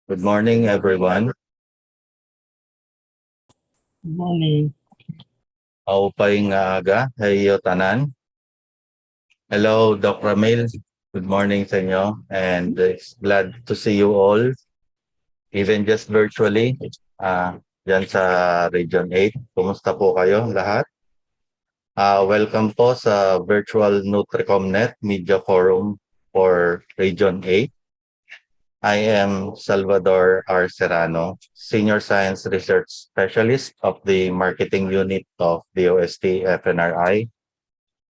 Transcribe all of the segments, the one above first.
Good morning, everyone. Good morning. Maupay nga aga. Heyo tanan. Hello, Doc Ramil. Good morning sa inyo. And it's glad to see you all, even just virtually, dyan sa Region 8. Kumusta po kayo lahat? Welcome po sa virtual NUTRICOMNET Media Forum for Region 8. I am Salvador R. Serrano, Senior Science Research Specialist of the Marketing Unit of DOST-FNRI.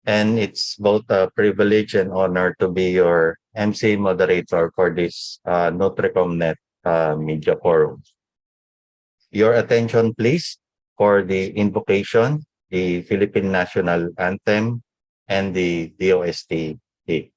And it's both a privilege and honor to be your MC moderator for this NutriComNet Media Forum. Your attention, please, for the invocation, the Philippine National Anthem, and the DOST hymn.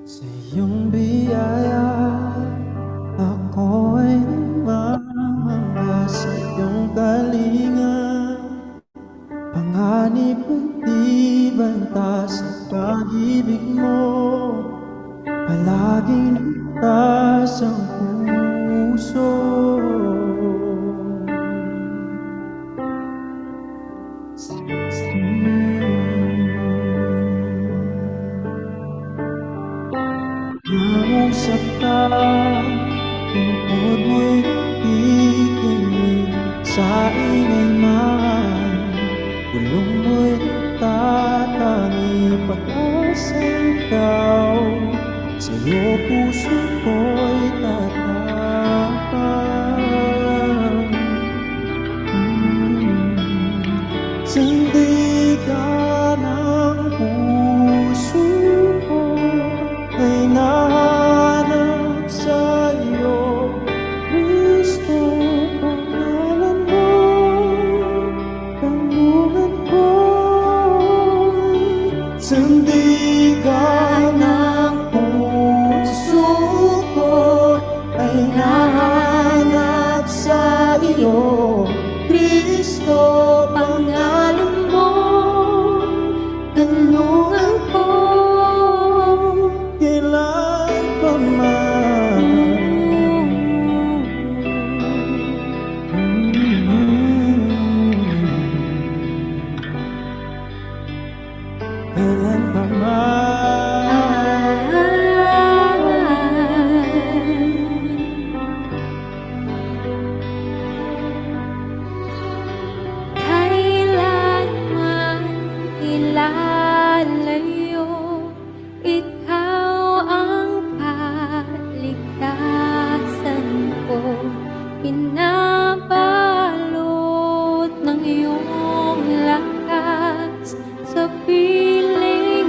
Sa iyong biyaya, ako'y namamangha sa iyong kalinga. Panganib at di banta sa pag-ibig mo, palaging ligtas ang puso. Nausap ka, tungkod mo'y nakikinig sa ingay man. Pulong mo'y tatangi, pag-asang ikaw, sa'yo puso ko'y tatapang. Sandigan ang puso ko ay nahanap sa iyo, Kristo, pangalan mo, tanungan ko'y sandigan ang puso ko ay nahanap sa iyo, Kristo, pangalan mo, tanungan ko. Kailan pa man kailan pa man kailanman ilalayo, ikaw ang kaligtasan ko. Pinabalot ng iyong lakas sa piling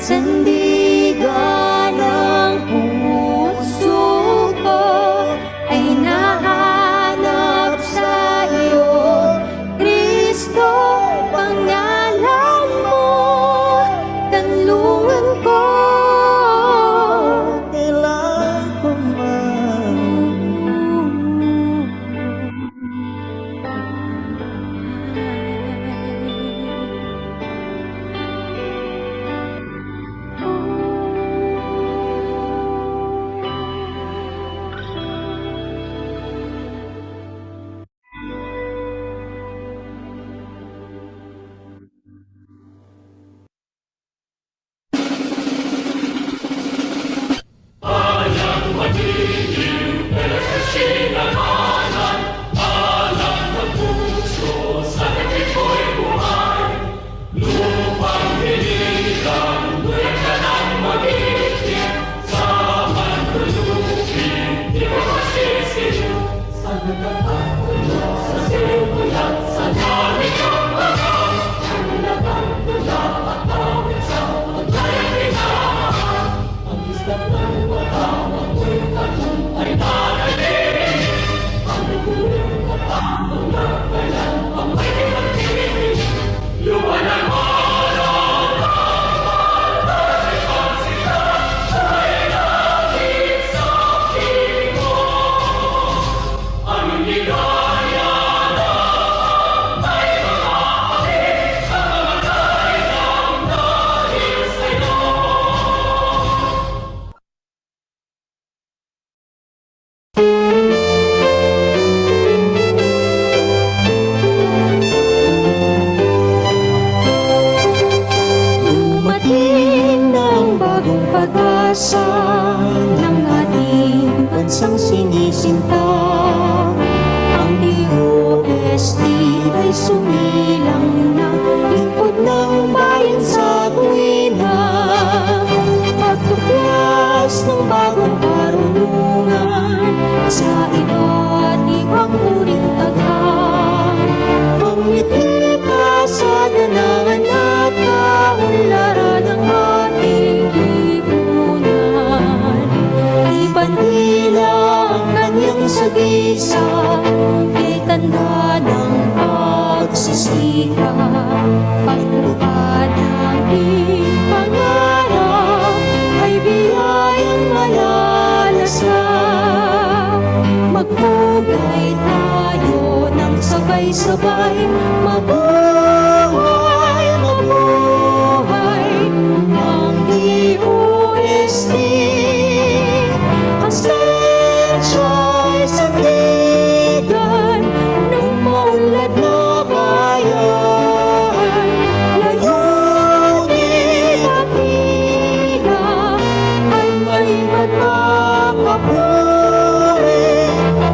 sandigan ng puso ko ay nahanap sa iyo, Kristo, pangalan mo, kanlungan ko. Kailan pa man dumating na ang bagong pag-asa ng ating bansang sinisinta. Ang DOST ay sumilang na, lingkod ng bayan sa tuwina, pagtuklas ng bagong karunungan sa iba't ibang uring taghan. Pangiti ka sa ganahan at kaunlaran ng ating lipunan. Ibandila ang kanyang sagisa, kay tanda ng pagsisika. Pagtupad ng ating pangarap ay biyayang malalasap. Magpugay tayo ng sabay-sabay, mabuhay, mabuhay ang DOST. Ang sensya ay sandigan ng maunlad na bayan. Layunin at tila ay may magpapapuri,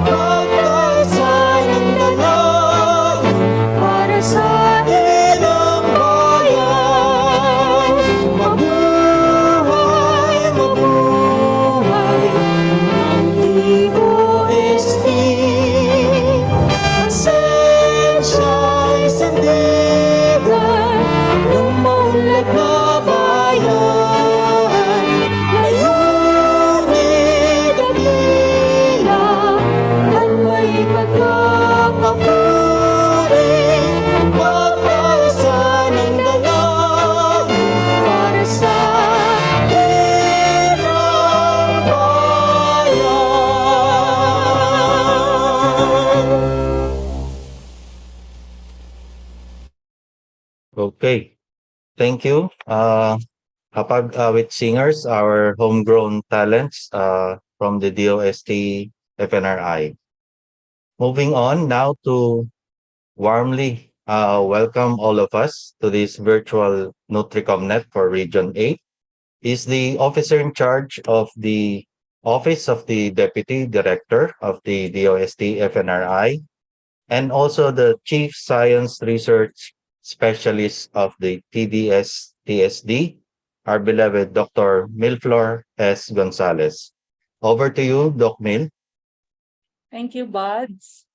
pagkaisa ng dalangin para sa ilang bayan. Mabuhay, mabuhay ang DOST. Pasensya ay sandigan ng maunlad na bayan. Layunin at tila at may pagkakapuri, pagkaisa ng dalangin para sa ilang bayan. Okay, thank you. Kapag with singers, our homegrown talents from the DOST FNRI. Moving on now to warmly welcome all of us to this virtual NUTRICOMNET for Region 8 is the officer in charge of the Office of the Deputy Director of the DOST FNRI and also the Chief Science Research Specialist of the TDS TSD, our beloved Dr. Milflor S. Gonzalez. Over to you, Doc Mil. Thank you, Buds.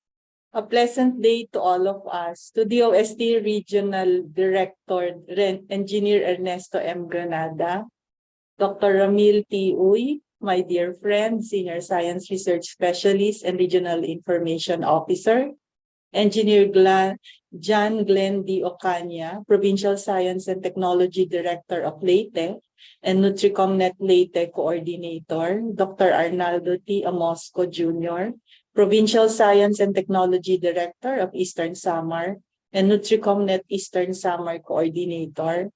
A pleasant day to all of us. To DOST Regional Director Engineer Ernesto M. Granada, Dr. Ramil T. Uy, my dear friend, Senior Science Research Specialist and Regional Information Officer, Engineer John Glenn D. Ocaña, Provincial Science and Technology Director of Leyte, and NUTRICOMNET Leyte Coordinator, Dr. Arnaldo T. Amosco Jr., Provincial Science and Technology Director of Eastern Samar, and NUTRICOMNET Eastern Samar Coordinator,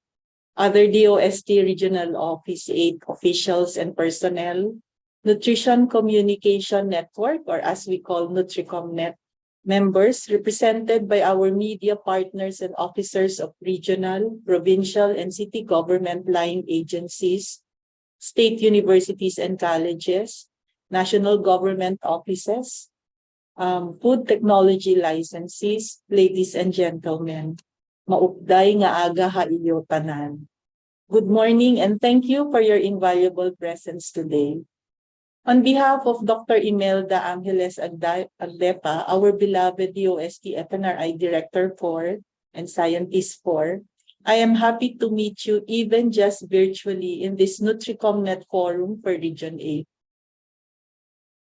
other DOST Regional Office 8 officials and personnel, Nutrition Communication Network, or as we call NUTRICOMNET, members represented by our media partners and officers of regional, provincial, and city government line agencies, state universities and colleges, national government offices, food technology licensees, ladies and gentlemen, maupday nga aga ha iyo tanan. Good morning and thank you for your invaluable presence today. On behalf of Dr. Imelda Angeles Agdepa, our beloved DOST FNRI Director 4 and Scientist 4, I am happy to meet you even just virtually in this NutriComNet Forum for Region 8.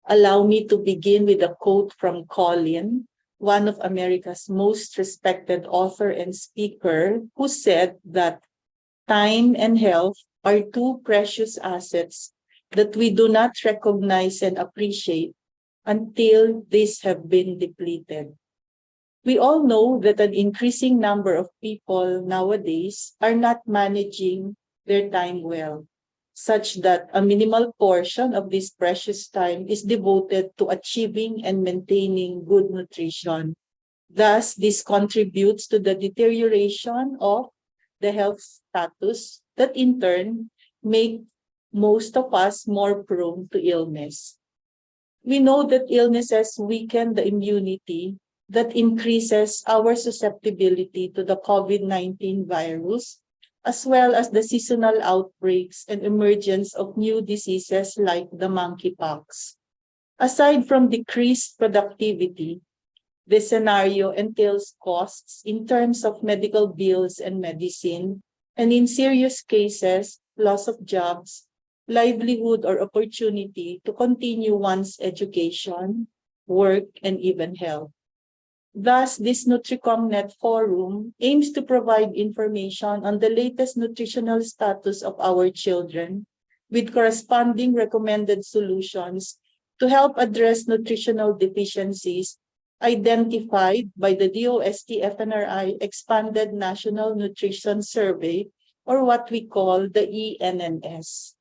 Allow me to begin with a quote from Colin, one of America's most respected author and speaker, who said that time and health are two precious assets that we do not recognize and appreciate until these have been depleted. We all know that an increasing number of people nowadays are not managing their time well, such that a minimal portion of this precious time is devoted to achieving and maintaining good nutrition. Thus, this contributes to the deterioration of the health status that in turn make most of us more prone to illness. We know that illnesses weaken the immunity that increases our susceptibility to the COVID-19 virus, as well as the seasonal outbreaks and emergence of new diseases like the monkeypox. Aside from decreased productivity, this scenario entails costs in terms of medical bills and medicine, and in serious cases, loss of jobs, livelihood, or opportunity to continue one's education, work, and even health. Thus, this NutriComNet Forum aims to provide information on the latest nutritional status of our children with corresponding recommended solutions to help address nutritional deficiencies identified by the DOST FNRI Expanded National Nutrition Survey, or what we call the ENNS.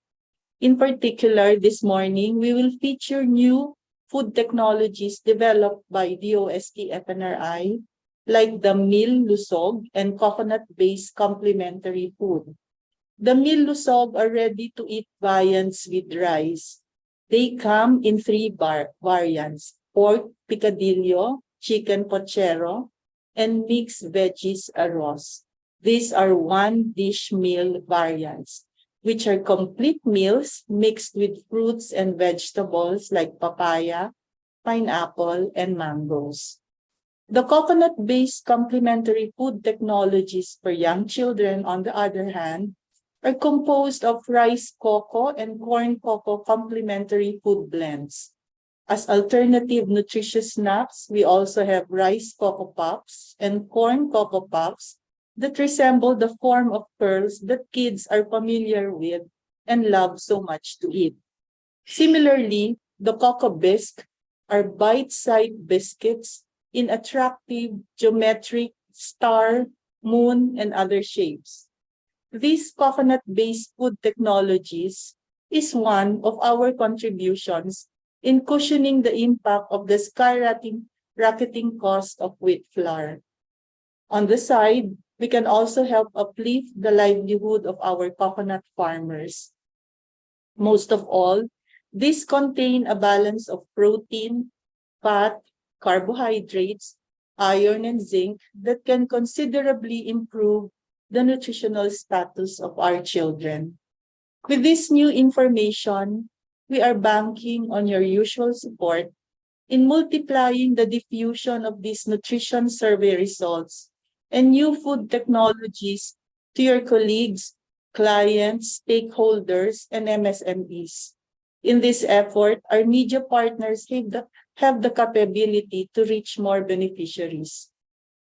In particular, this morning, we will feature new food technologies developed by DOST FNRI, like the meal lusog and coconut-based complementary food. The meal lusog are ready-to-eat viands with rice. They come in three variants: pork picadillo, chicken pochero, and mixed veggies arroz. These are one-dish meal variants, which are complete meals mixed with fruits and vegetables like papaya, pineapple, and mangoes. The coconut-based complementary food technologies for young children, on the other hand, are composed of rice cocoa and corn cocoa complementary food blends. As alternative nutritious snacks, we also have rice cocoa puffs and corn cocoa puffs that resemble the form of pearls that kids are familiar with and love so much to eat. Similarly, the Cocoa Bisque are bite-sized biscuits in attractive geometric star, moon, and other shapes. These coconut-based food technologies is one of our contributions in cushioning the impact of the skyrocketing cost of wheat flour. On the side, we can also help uplift the livelihood of our coconut farmers. Most of all, these contain a balance of protein, fat, carbohydrates, iron, and zinc that can considerably improve the nutritional status of our children. With this new information, we are banking on your usual support in multiplying the diffusion of these nutrition survey results and new food technologies to your colleagues, clients, stakeholders, and MSMEs. In this effort, our media partners have the capability to reach more beneficiaries.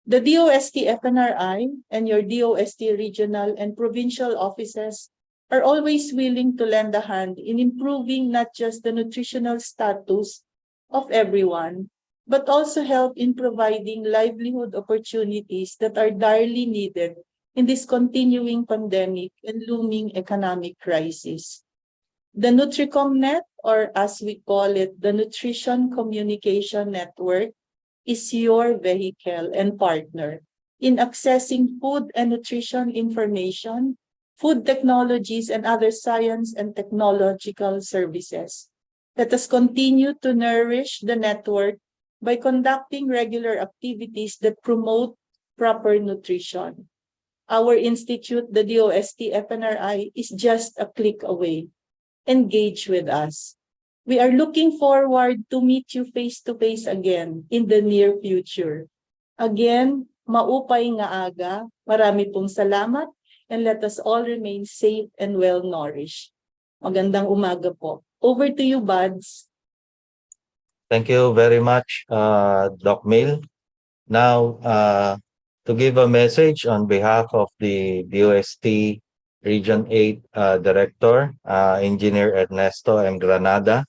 The DOST FNRI and your DOST regional and provincial offices are always willing to lend a hand in improving not just the nutritional status of everyone, but also help in providing livelihood opportunities that are direly needed in this continuing pandemic and looming economic crisis. The NUTRICOMNET, or as we call it, the Nutrition Communication Network, is your vehicle and partner in accessing food and nutrition information, food technologies, and other science and technological services. Let us continue to nourish the network by conducting regular activities that promote proper nutrition. Our institute, the DOST FNRI, is just a click away. Engage with us. We are looking forward to meet you face-to-face again in the near future. Again, maupay nga aga, marami pong salamat, and let us all remain safe and well-nourished. Magandang umaga po. Over to you, Buds. Thank you very much, Doc Mill. Now, to give a message on behalf of the DOST Region 8 Director, Engineer Ernesto M. Granada,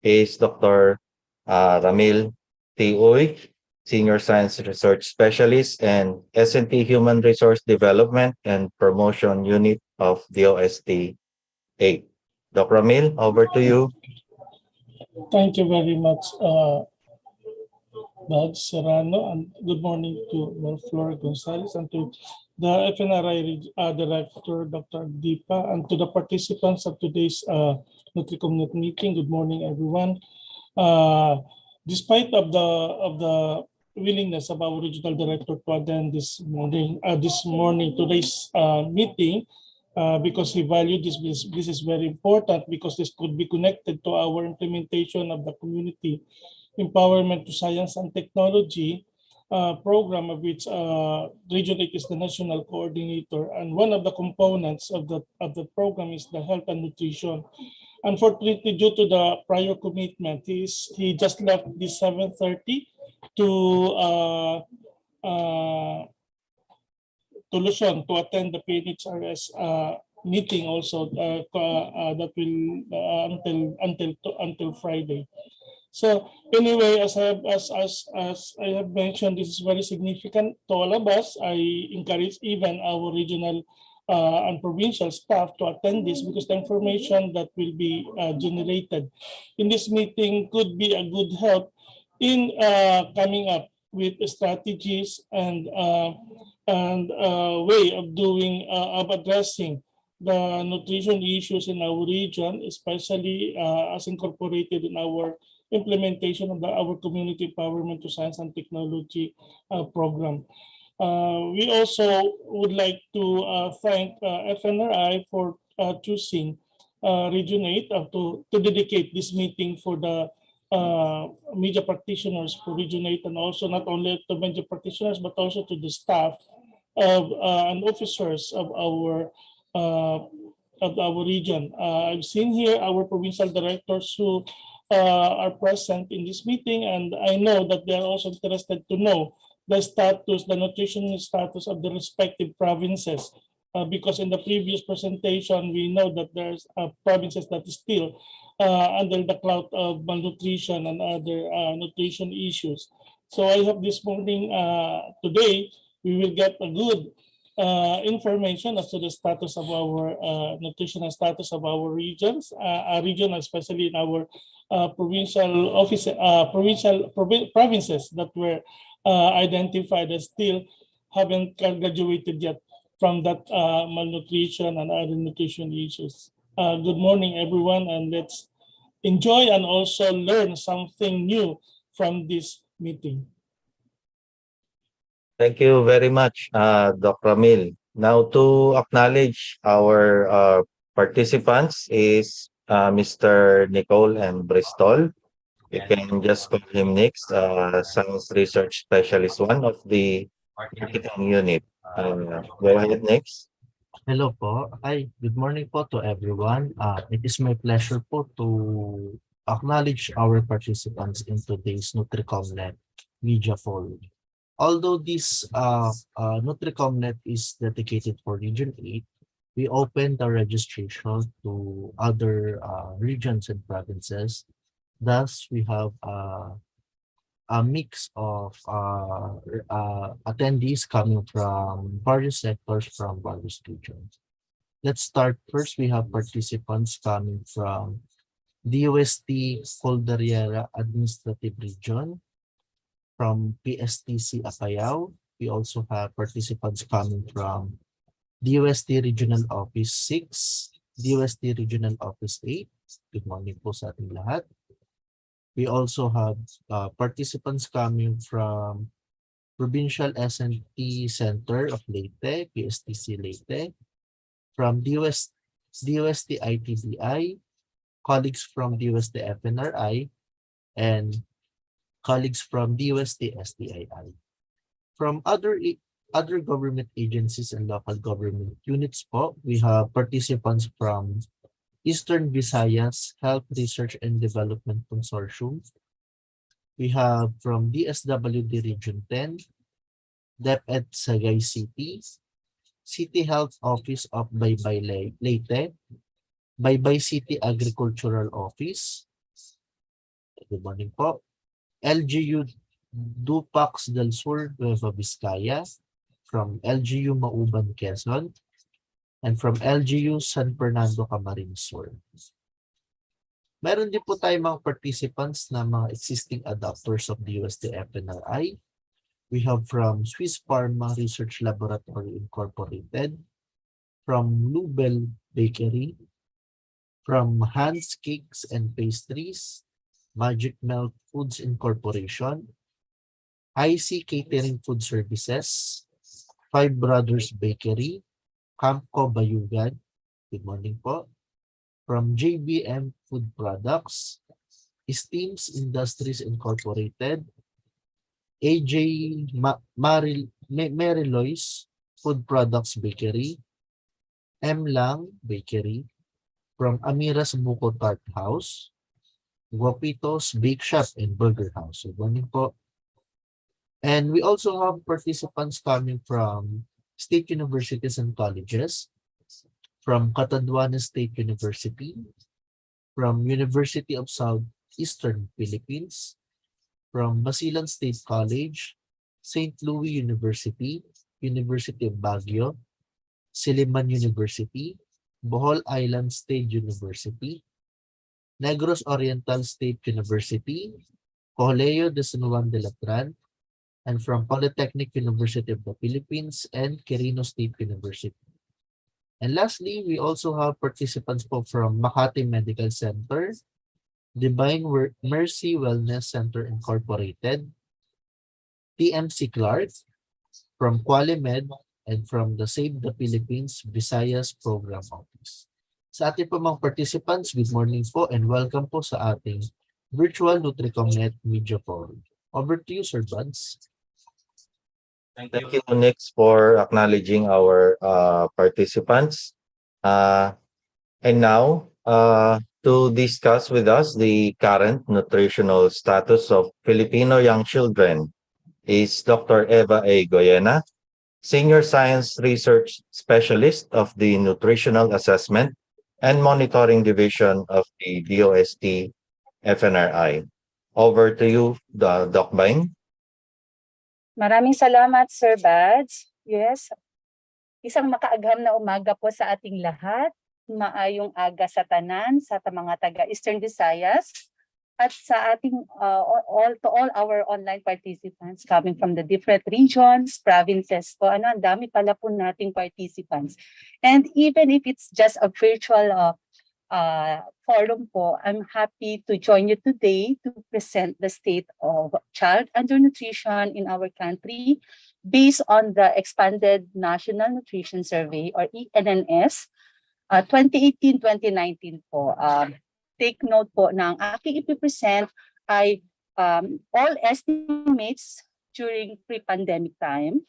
is Dr. Ramil T. Uy, Senior Science Research Specialist and S&T Human Resource Development and Promotion Unit of DOST 8. Dr. Ramil, over to you. Thank you very much, Bud Serrano, and good morning to Flora Gonzalez and to the FNRI Director, Dr. Deepa, and to the participants of today's NutriComNet meeting. Good morning, everyone. Despite of the willingness of our regional director to attend this morning today's meeting, because he valued this is very important because this could be connected to our implementation of the community empowerment to science and technology program, of which Region 8 is the national coordinator, and one of the components of the program is the health and nutrition. Unfortunately, due to the prior commitment, he just left this 7:30 to Luzon to attend the PNHRS meeting also that will until Friday. So anyway, as I have mentioned, this is very significant to all of us. I encourage even our regional and provincial staff to attend this because the information that will be generated in this meeting could be a good help in coming up with strategies and way of addressing the nutrition issues in our region, especially as incorporated in our implementation of our community empowerment to science and technology program. We also would like to thank FNRI for choosing Region 8 to dedicate this meeting for the media practitioners for Region 8, and also not only to media practitioners but also to the staff and officers of our region. I've seen here our provincial directors who are present in this meeting, and I know that they are also interested to know the nutrition status of the respective provinces, because in the previous presentation we know that there's provinces that is still under the cloud of malnutrition and other nutrition issues. So I hope this morning, today, we will get a good information as to the status of our nutritional status of our regions, especially in our provinces that were identified as still haven't graduated yet from that malnutrition and other nutrition issues. Good morning, everyone, and let's enjoy and also learn something new from this meeting. Thank you very much, Dr. Ramil. Now, to acknowledge our participants is Mr. Nicole M. Bristol, You can just call him next, Science Research Specialist, one of the marketing unit. Go ahead next. Hello po. Ay, good morning po to everyone. It is my pleasure po to acknowledge our participants in today's NutriComNet Media Forum. Although this NutriComNet is dedicated for Region 8, we opened the registration to other regions and provinces. Thus, we have a mix of attendees coming from various sectors from various regions. Let's start first. We have participants coming from DOST Cordillera Administrative Region, from PSTC Apayao. We also have participants coming from DOST Regional Office 6, DOST Regional Office 8. Good morning po sa ating lahat. We also have participants coming from Provincial S&T Center of Leyte, PSTC Leyte, from DOST ITBI, colleagues from DOST FNRI, and colleagues from DOST STII. From other government agencies and local government units po, we have participants from Eastern Visayas Health Research and Development Consortium. We have from DSWD Region 10, DepEd Sagay City, City Health Office of Baybay Leyte, Baybay City Agricultural Office. Good morning po. LGU Dupax del Sur, Nueva Vizcaya, from LGU Mauban, Quezon, and from LGU San Fernando, Camarines Sur. Meron din po tayo mga participants na mga existing adopters of the DOST FNRI. We have from Swiss Pharma Research Laboratory Incorporated, from Lubel Bakery, from Hans Cakes and Pastries, Magic Melt Foods Incorporation, IC Catering Food Services, Five Brothers Bakery, Campco Bayugan, good morning po, from JBM Food Products, Esteems Industries Incorporated, AJ Marilois Food Products Bakery, M. Lang Bakery, from Amira's Buko Tart House, Guapitos Bake Shop and Burger House. Good morning po. And we also have participants coming from state universities and colleges, from Catanduanes State University, from University of Southeastern Philippines, from Basilan State College, St. Louis University, University of Baguio, Silliman University, Bohol Island State University, Negros Oriental State University, Colegio de San Juan de Latran, and from Polytechnic University of the Philippines and Quirino State University. And lastly, we also have participants po from Makati Medical Center, Divine Mercy Wellness Center Incorporated, TMC Clark, from Qualimed, and from the Save the Philippines Visayas Program Office. Sa ating po mga participants, good morning po and welcome po sa ating virtual NutriComNet Media Forum. Over to you, Sir Buds. Thank you, Nix, for acknowledging our participants. And now, to discuss with us the current nutritional status of Filipino young children is Dr. Eva A. Goyena, Senior Science Research Specialist of the Nutritional Assessment and Monitoring Division of the DOST FNRI. Over to you, Doc Bang. Maraming salamat, Sir Bads. Yes, isang makaagham na umaga po sa ating lahat. Maayong aga sa tanan, sa mga taga-Eastern Visayas, at sa ating all our online participants coming from the different regions, provinces po. Ang dami pala po nating participants. And even if it's just a virtual forum po, I'm happy to join you today to present the state of child undernutrition in our country based on the Expanded National Nutrition Survey or ENNS 2018-2019 po. Take note po ng aking ipipresent ay all estimates during pre-pandemic time.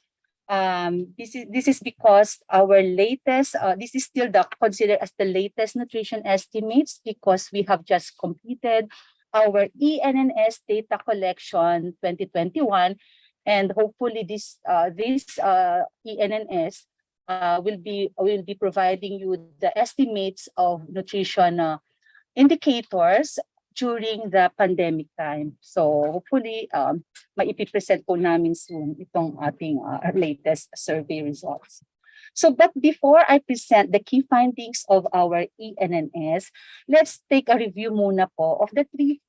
This is because our latest, this is still considered as the latest nutrition estimates because we have just completed our ENNS data collection 2021, and hopefully this ENNS will be providing you the estimates of nutrition indicators during the pandemic time. So hopefully, maipipresent po namin soon itong ating latest survey results. So, but before I present the key findings of our ENNS, let's take a review muna po of the 3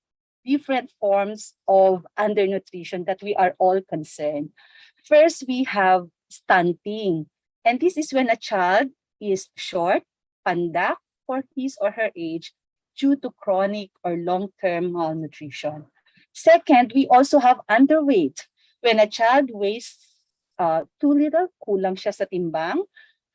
different forms of undernutrition that we are all concerned. First, we have stunting. And this is when a child is short, pandak for his or her age, due to chronic or long-term malnutrition. Second, we also have underweight. When a child weighs too little, kulang siya sa timbang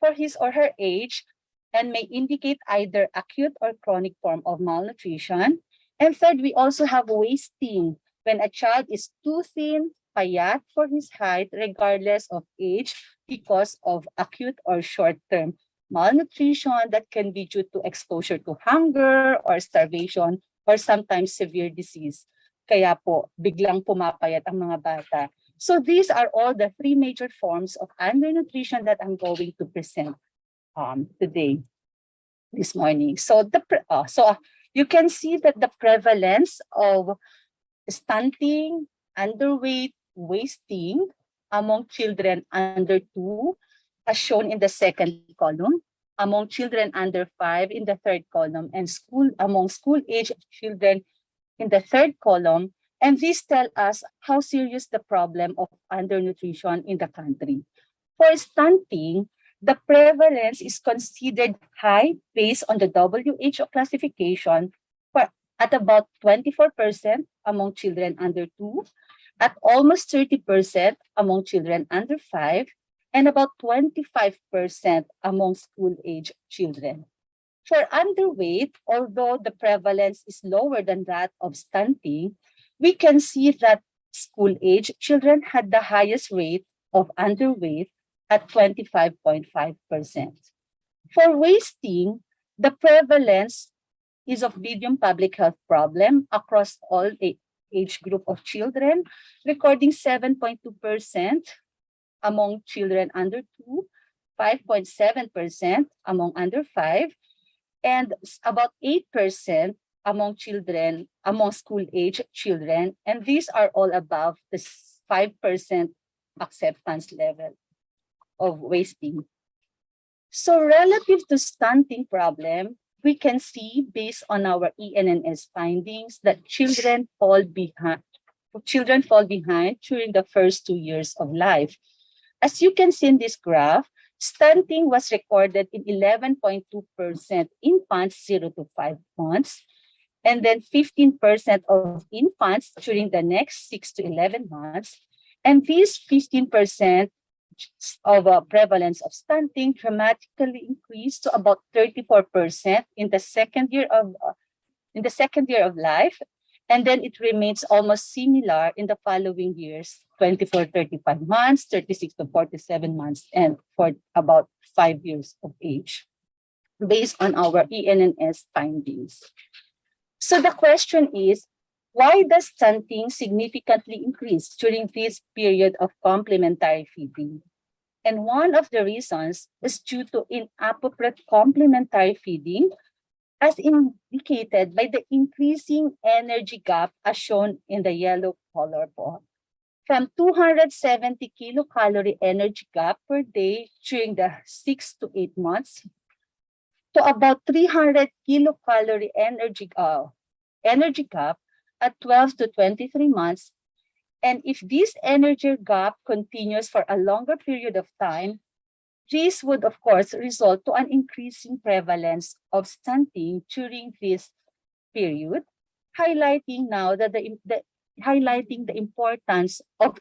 for his or her age, and may indicate either acute or chronic form of malnutrition. And third, we also have wasting. When a child is too thin, payat for his height, regardless of age, because of acute or short-term malnutrition that can be due to exposure to hunger or starvation or sometimes severe disease. Kaya po, biglang pumapayat ang mga bata. So these are all the 3 major forms of undernutrition that I'm going to present today, this morning. So you can see that the prevalence of stunting, underweight, wasting among children under 2, as shown in the second column, among children under 5 in the third column, and among school-age children in the third column. And these tell us how serious the problem of undernutrition in the country. For stunting, the prevalence is considered high based on the WHO classification at about 24% among children under 2, at almost 30% among children under 5, and about 25% among school-age children. For underweight, although the prevalence is lower than that of stunting, we can see that school-age children had the highest rate of underweight at 25.5%. For wasting, the prevalence is of medium public health problem across all age group of children, recording 7.2% among children under 2, 5.7% among under 5, and about 8% among school-age children, and these are all above the 5% acceptance level of wasting. So relative to stunting problem, we can see based on our ENNS findings that children fall behind during the first 2 years of life. As you can see in this graph, stunting was recorded in 11.2% infants 0 to 5 months, and then 15% of infants during the next 6 to 11 months. And these 15% of prevalence of stunting dramatically increased to about 34% in the second year of life, and then it remains almost similar in the following years, 24, 35 months, 36 to 47 months, and for about 5 years of age, based on our ENNS findings. So the question is, why does stunting significantly increase during this period of complementary feeding? And one of the reasons is due to inappropriate complementary feeding, as indicated by the increasing energy gap as shown in the yellow color bar. From 270 kilocalorie energy gap per day during the 6 to 8 months to about 300 kilocalorie energy gap at 12 to 23 months. And if this energy gap continues for a longer period of time, this would, of course, result to an increasing prevalence of stunting during this period, highlighting the importance of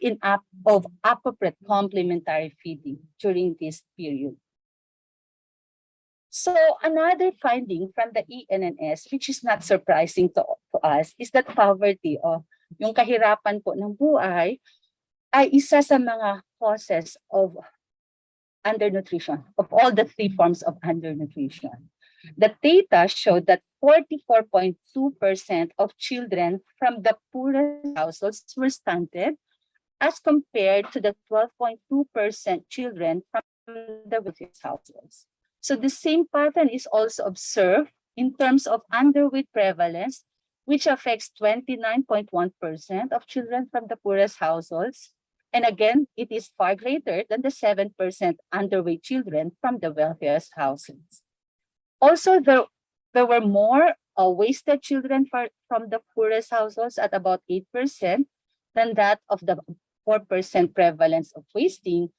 appropriate complementary feeding during this period. So another finding from the ENNS, which is not surprising to us, is that poverty o yung kahirapan po ng buhay ay isa sa mga causes of undernutrition, of all the three forms of undernutrition. The data showed that 44.2% of children from the poorest households were stunted as compared to the 12.2% children from the wealthiest households. So the same pattern is also observed in terms of underweight prevalence, which affects 29.1% of children from the poorest households. And again, it is far greater than the 7% underweight children from the wealthiest households. Also, there were more wasted children from the poorest households at about 8% than that of the 4% prevalence of wasting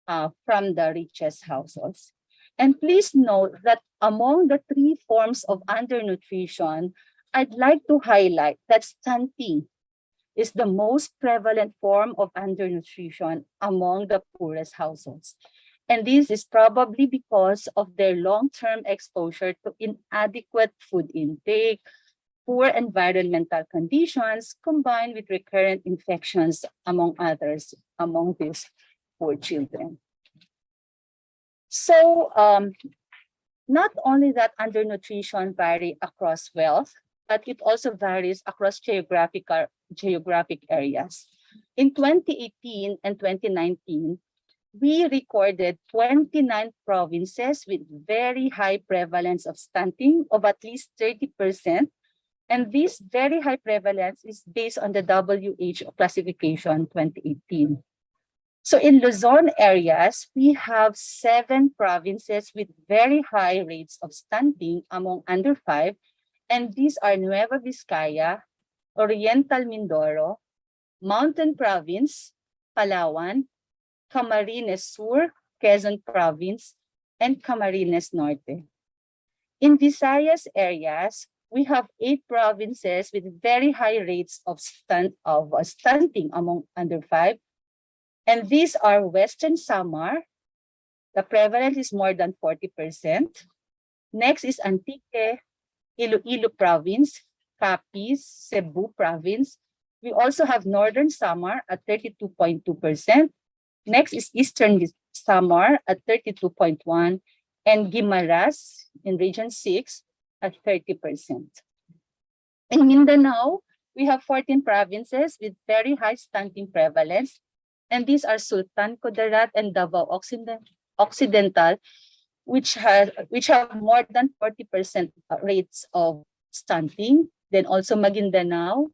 from the richest households. And please note that among the three forms of undernutrition, I'd like to highlight that stunting is the most prevalent form of undernutrition among the poorest households. And this is probably because of their long-term exposure to inadequate food intake, poor environmental conditions, combined with recurrent infections, among others, among these poor children. So not only that undernutrition vary across wealth, but it also varies across geographic areas. In 2018 and 2019, we recorded 29 provinces with very high prevalence of stunting of at least 30%. And this very high prevalence is based on the WHO classification 2018. So in Luzon areas, we have 7 provinces with very high rates of stunting among under 5, and these are Nueva Vizcaya, Oriental Mindoro, Mountain Province, Palawan, Camarines Sur, Quezon Province, and Camarines Norte. In Visayas areas, we have 8 provinces with very high rates of stunting among under 5. And these are Western Samar. The prevalence is more than 40%. Next is Antique, Iloilo Province, Capiz, Cebu Province. We also have Northern Samar at 32.2%. Next is Eastern Samar at 32.1%, and Guimaras in Region 6 at 30%. In Mindanao, we have 14 provinces with very high stunting prevalence, and these are Sultan Kudarat and Davao Occidental, which have more than 40% rates of stunting. Then also Maguindanao,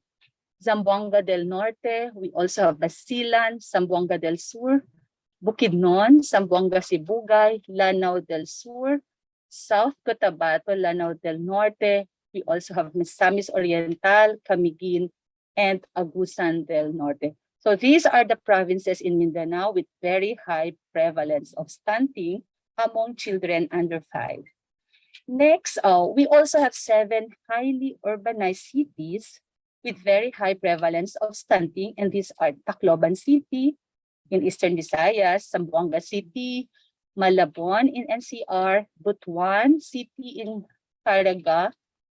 Zamboanga del Norte, we also have Basilan, Zamboanga del Sur, Bukidnon, Zamboanga Sibugay, Lanao del Sur, South Cotabato, Lanao del Norte. We also have Misamis Oriental, Camiguin, and Agusan del Norte. So these are the provinces in Mindanao with very high prevalence of stunting among children under 5. Next, we also have 7 highly urbanized cities with very high prevalence of stunting, and these are Tacloban City in Eastern Visayas, Zamboanga City, Malabon in NCR, Butuan City in Caraga,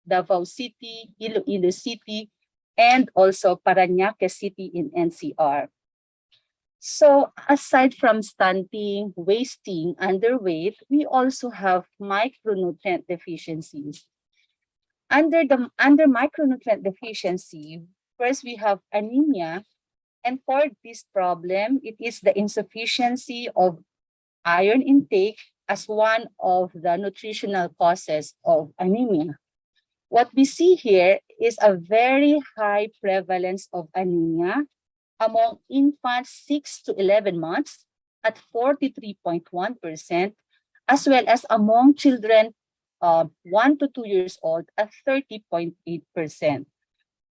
Davao City, Iloilo City, and also Parañaque City in NCR. So aside from stunting, wasting, underweight, we also have micronutrient deficiencies. Under micronutrient deficiency, first we have anemia, and for this problem, it is the insufficiency of iron intake as one of the nutritional causes of anemia. What we see here is a very high prevalence of anemia among infants 6 to 11 months at 43.1%, as well as among children 1 to 2 years old at 30.8%.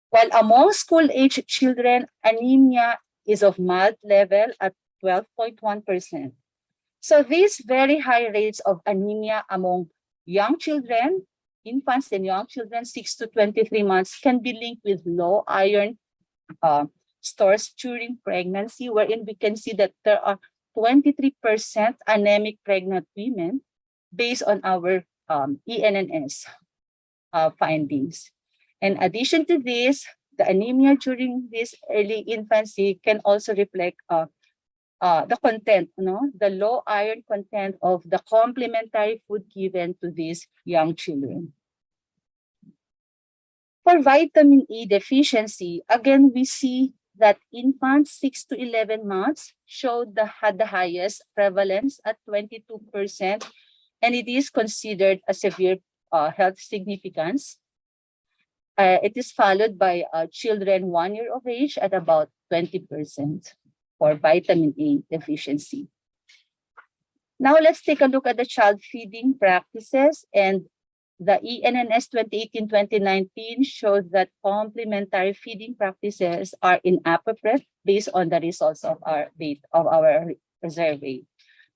While among school-age children, anemia is of mild level at 12.1%. So these very high rates of anemia among young children, infants and young children 6 to 23 months can be linked with low iron stores during pregnancy, wherein we can see that there are 23% anemic pregnant women based on our ENNS findings. In addition to this, the anemia during this early infancy can also reflect the content, the low iron content of the complementary food given to these young children. For vitamin E deficiency, again, we see that infants 6 to 11 months had the highest prevalence at 22%, and it is considered a severe health significance. It is followed by children 1 year of age at about 20% for vitamin A deficiency. Now let's take a look at the child feeding practices, and the ENNS 2018-2019 shows that complementary feeding practices are inappropriate based on the results of our survey.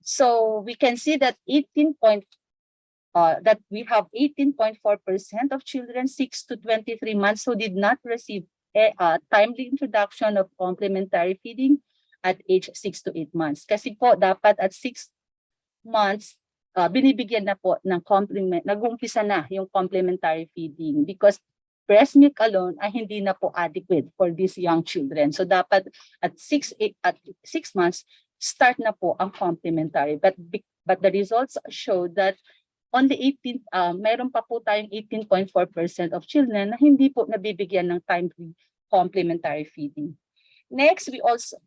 So we can see that that we have 18.4% of children 6 to 23 months who did not receive a timely introduction of complementary feeding at age 6 to 8 months. Kasi po dapat at 6 months binibigyan na po ng nag-umpisa na yung complementary feeding because breast milk alone ay hindi na po adequate for these young children. So dapat at 6 months start na po ang complementary, but the results show that only mayroon pa po tayong 18.4% of children na hindi po nabibigyan ng timely complementary feeding. Next, we also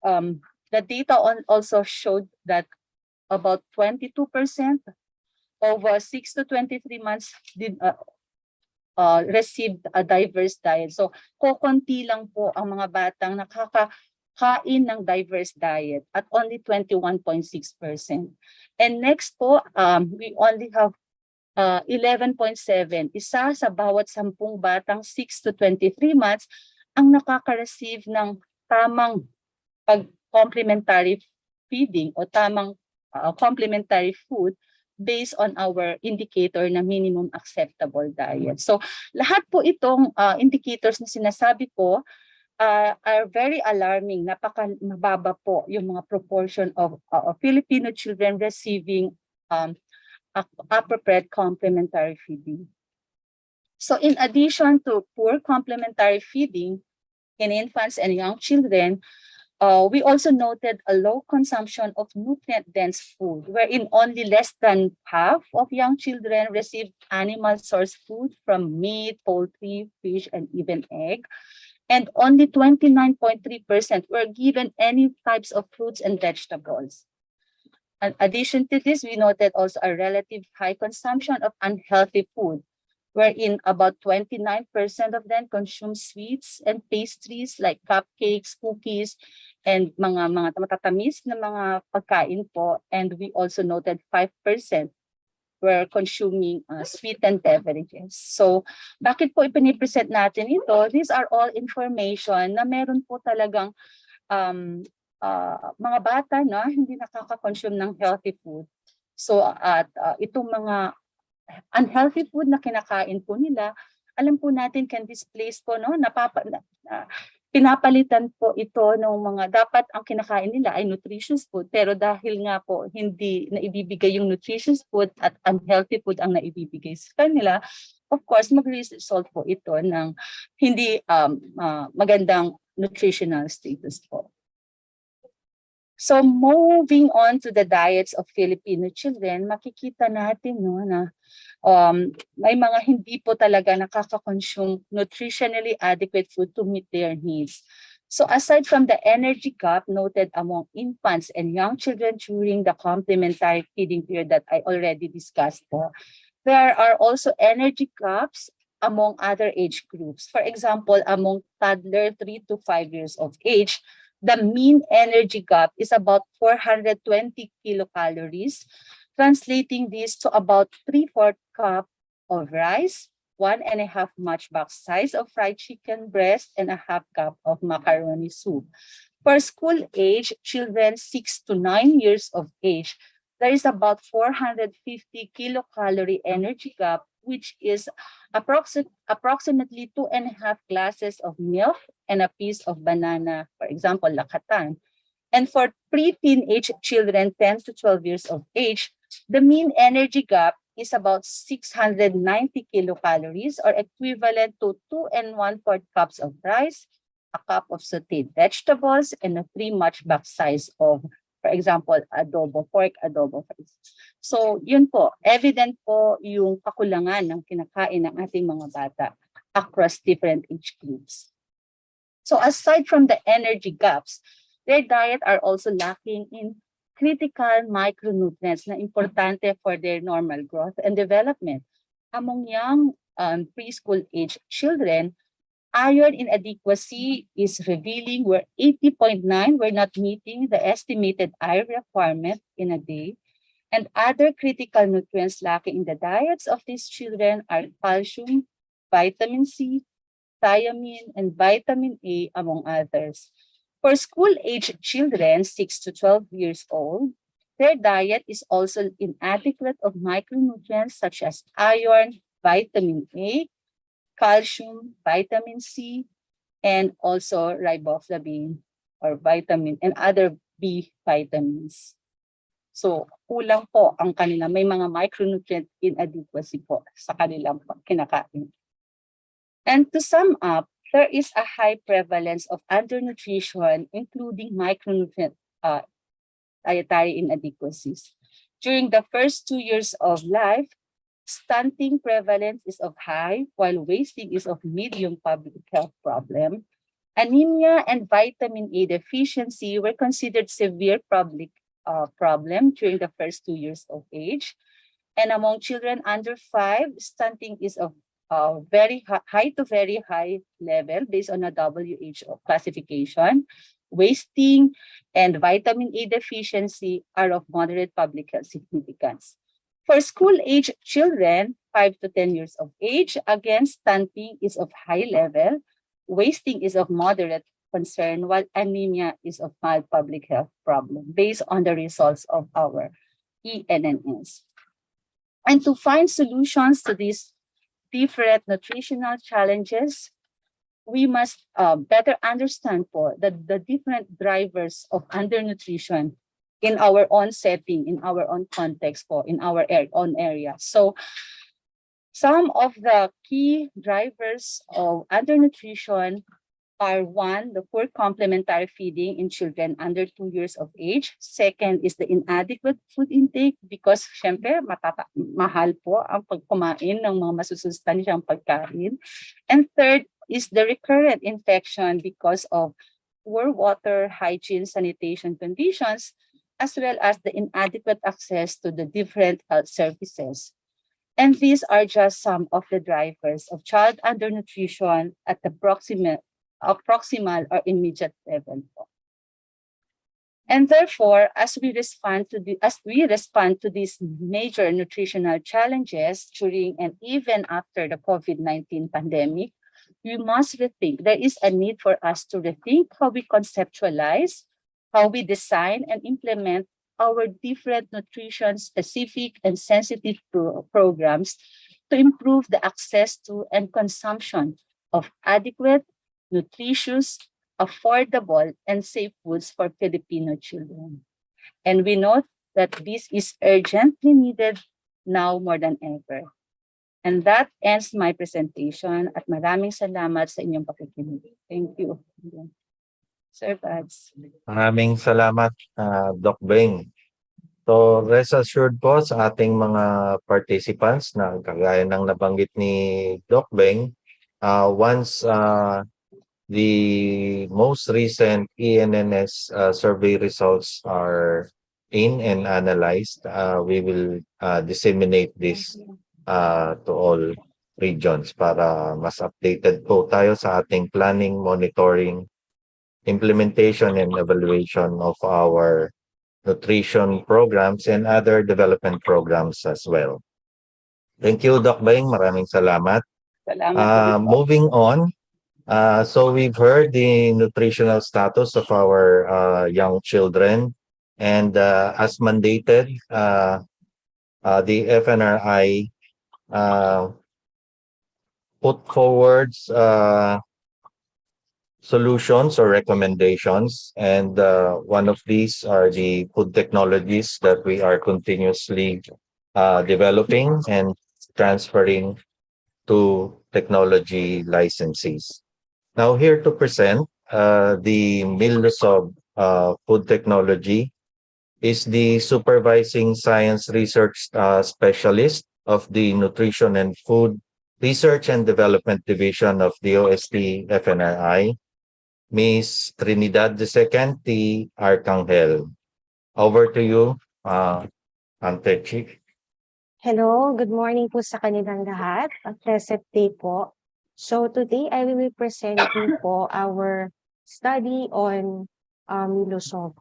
the data also showed that about 22% of 6 to 23 months did received a diverse diet. So kokonti lang po ang mga batang nakakain ng diverse diet at only 21.6%. And next po, we only have 11.7. Isa sa bawat 10 batang 6 to 23 months ang nakaka-receive ng tamang complementary feeding o tamang complementary food based on our indicator na minimum acceptable diet. So lahat po itong indicators na sinasabi ko are very alarming. Mababa po yung mga proportion of Filipino children receiving appropriate complementary feeding. So in addition to poor complementary feeding in infants and young children, we also noted a low consumption of nutrient-dense food, wherein only less than half of young children received animal source food from meat, poultry, fish, and even egg. And only 29.3% were given any types of fruits and vegetables. In addition to this, we noted also a relative high consumption of unhealthy food, wherein about 29% of them consume sweets and pastries like cupcakes, cookies, and mga matatamis na mga pagkain po. And we also noted 5% were consuming sweetened beverages. So bakit po ipinipresent natin ito? These are all information na meron po talagang mga bata na hindi nakaka-consume ng healthy food. So at itong mga unhealthy food na kinakain po nila, alam po natin can displace po, pinapalitan po ito ng mga dapat ang kinakain nila ay nutritious food, pero dahil nga po hindi naibibigay yung nutritious food at unhealthy food ang naibibigay sa kanila, of course mag-result po ito ng hindi magandang nutritional status po. So moving on to the diets of Filipino children, makikita natin na may mga hindi po talaga nakaka-consume nutritionally adequate food to meet their needs. So aside from the energy gap noted among infants and young children during the complementary feeding period that I already discussed po, there are also energy gaps among other age groups. For example, among toddler 3 to 5 years of age, the mean energy gap is about 420 kilocalories, translating this to about 3/4 cup of rice, 1.5 matchbox size of fried chicken breast, and a half cup of macaroni soup. For school age children 6 to 9 years of age, there is about 450 kilocalorie energy gap, which is approximately 2.5 glasses of milk and a piece of banana, for example, lakatan. And for pre-teenage children 10 to 12 years of age, the mean energy gap is about 690 kilocalories or equivalent to 2 and 1/4 cups of rice, a cup of sauteed vegetables, and a 3 matchbox size of, for example, adobo pork, adobo rice. So yun po, evident po yung kakulangan ng kinakain ng ating mga bata across different age groups. So aside from the energy gaps, their diet are also lacking in critical micronutrients na importante for their normal growth and development. Among young preschool age children, iron inadequacy is revealing where 80.9 were not meeting the estimated iron requirement in a day. And other critical nutrients lacking in the diets of these children are calcium, vitamin C, thiamine, and vitamin A, among others. For school-age children, 6 to 12 years old, their diet is also inadequate of micronutrients such as iron, vitamin A, calcium, vitamin C, and also riboflavin or vitamin and other B vitamins. So, kulang po ang kanila. May mga micronutrient inadequacy po sa kanilang kinakain. And to sum up, there is a high prevalence of undernutrition, including micronutrient dietary inadequacies. During the first 2 years of life, stunting prevalence is of high, while wasting is of medium public health problem. Anemia and vitamin A deficiency were considered severe public problem during the first 2 years of age. And among children under 5, stunting is of very high to very high level based on a WHO classification. Wasting and vitamin A deficiency are of moderate public health significance. For school-age children, 5 to 10 years of age, again, stunting is of high level, wasting is of moderate concern, while anemia is of mild public health problem based on the results of our ENNS. And to find solutions to these different nutritional challenges, we must better understand po the different drivers of undernutrition in our own setting, in our own context po, in our own area. So some of the key drivers of undernutrition are: 1, the poor complementary feeding in children under 2 years of age. Second is the inadequate food intake because syempre mahal po ang pagkumain ng mga masusustansyang pagkain. And third is the recurrent infection because of poor water, hygiene, sanitation conditions, as well as the inadequate access to the different health services. And these are just some of the drivers of child undernutrition at the proximal or immediate level. And therefore, as we respond to these major nutritional challenges during and even after the COVID-19 pandemic, we must rethink. There is a need for us to rethink how we conceptualize, how we design and implement our different nutrition-specific and sensitive programs to improve the access to and consumption of adequate, nutritious, affordable, and safe foods for Filipino children. And we know that this is urgently needed now more than ever. And that ends my presentation at maraming salamat sa inyong pakikinig. Thank you. Sir Bads. Maraming salamat, Doc Beng. So rest assured po sa ating mga participants na kagaya ng nabanggit ni Doc Beng, once the most recent ENNS survey results are in and analyzed, we will disseminate this to all regions para mas updated po tayo sa ating planning, monitoring, implementation, and evaluation of our nutrition programs and other development programs as well. Thank you, Doc Beng. Maraming salamat. Salamat. Moving on, so we've heard the nutritional status of our young children, and as mandated, the FNRI put forward solutions or recommendations, and one of these are the food technologies that we are continuously developing and transferring to technology licensees. Now, here to present the Milosov Food Technology is the Supervising Science Research Specialist of the Nutrition and Food Research and Development Division of DOST FNRI, Ms. Trinidad II T. Arcangel. Over to you, Ante Chief. Hello, good morning po sa kanilang lahat. A pleasant day po. So today I will be presenting po our study on Milosov.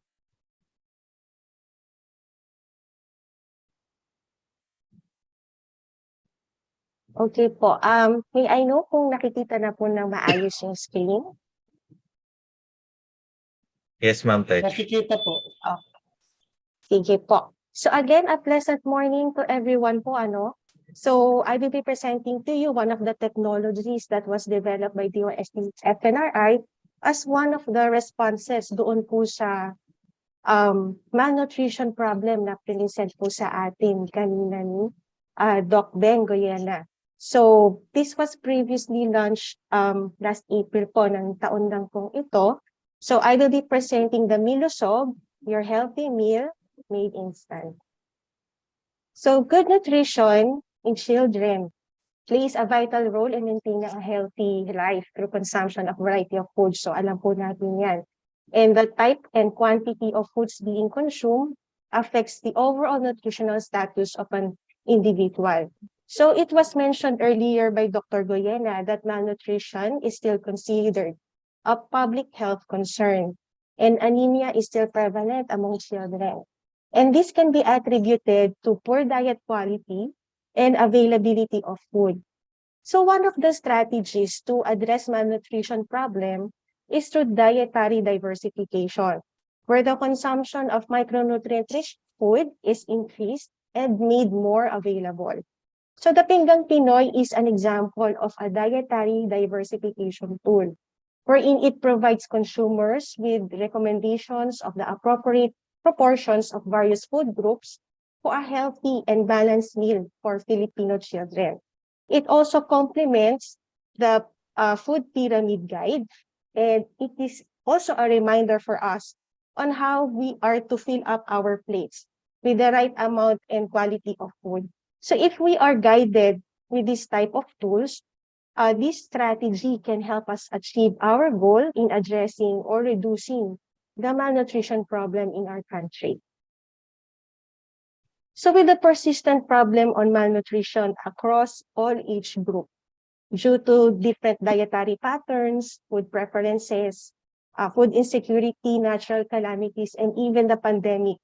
Okay po. May I know kung nakikita na po ng maayos yung screen? Yes, Ma'am Tech. Nakikita po. Sige po. So again, a pleasant morning to everyone po, ano? So I will be presenting to you one of the technologies that was developed by DOST FNRI as one of the responses doon po sa malnutrition problem na present po sa atin kanina ni Doc Ben Goyena. So this was previously launched last April po ng taon lang pong ito. So I will be presenting the Milosov, your healthy meal made instant. So good nutrition in children plays a vital role in maintaining a healthy life through consumption of variety of foods. So alam po natin yan. And the type and quantity of foods being consumed affects the overall nutritional status of an individual. So it was mentioned earlier by Dr. Goyena that malnutrition is still considered a public health concern, and anemia is still prevalent among children. And this can be attributed to poor diet quality and availability of food. So one of the strategies to address malnutrition problem is through dietary diversification, where the consumption of micronutrient-rich food is increased and made more available. So the Pinggang Pinoy is an example of a dietary diversification tool, wherein it provides consumers with recommendations of the appropriate proportions of various food groups for a healthy and balanced meal for Filipino children. It also complements the food pyramid guide, and it is also a reminder for us on how we are to fill up our plates with the right amount and quality of food. So if we are guided with this type of tools, this strategy can help us achieve our goal in addressing or reducing the malnutrition problem in our country. So with the persistent problem on malnutrition across all age group, due to different dietary patterns, food preferences, food insecurity, natural calamities, and even the pandemic,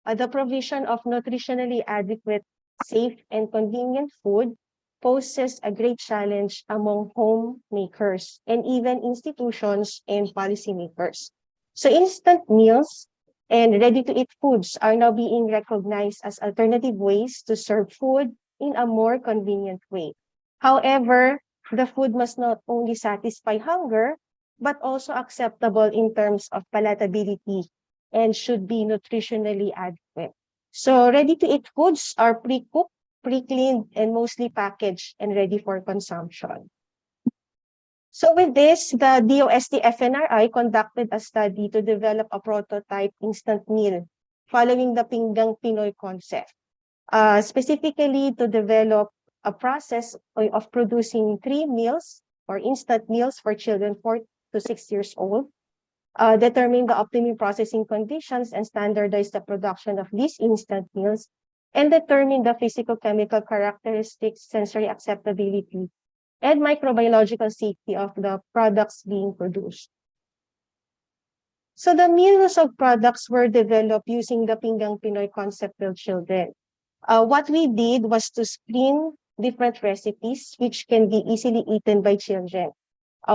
the provision of nutritionally adequate, safe, and convenient food poses a great challenge among homemakers and even institutions and policymakers. So instant meals and ready-to-eat foods are now being recognized as alternative ways to serve food in a more convenient way. However, the food must not only satisfy hunger, but also acceptable in terms of palatability and should be nutritionally adequate. So ready-to-eat foods are pre-cooked, pre-cleaned, and mostly packaged and ready for consumption. So with this, the DOST FNRI conducted a study to develop a prototype instant meal following the Pinggang Pinoy concept, specifically to develop a process of producing 3 meals or instant meals for children 4 to 6 years old, determine the optimum processing conditions and standardize the production of these instant meals, and determine the physicochemical characteristics, sensory acceptability, and microbiological safety of the products being produced. So the meals of products were developed using the Pinggang Pinoy concept with children. What we did was to screen different recipes which can be easily eaten by children.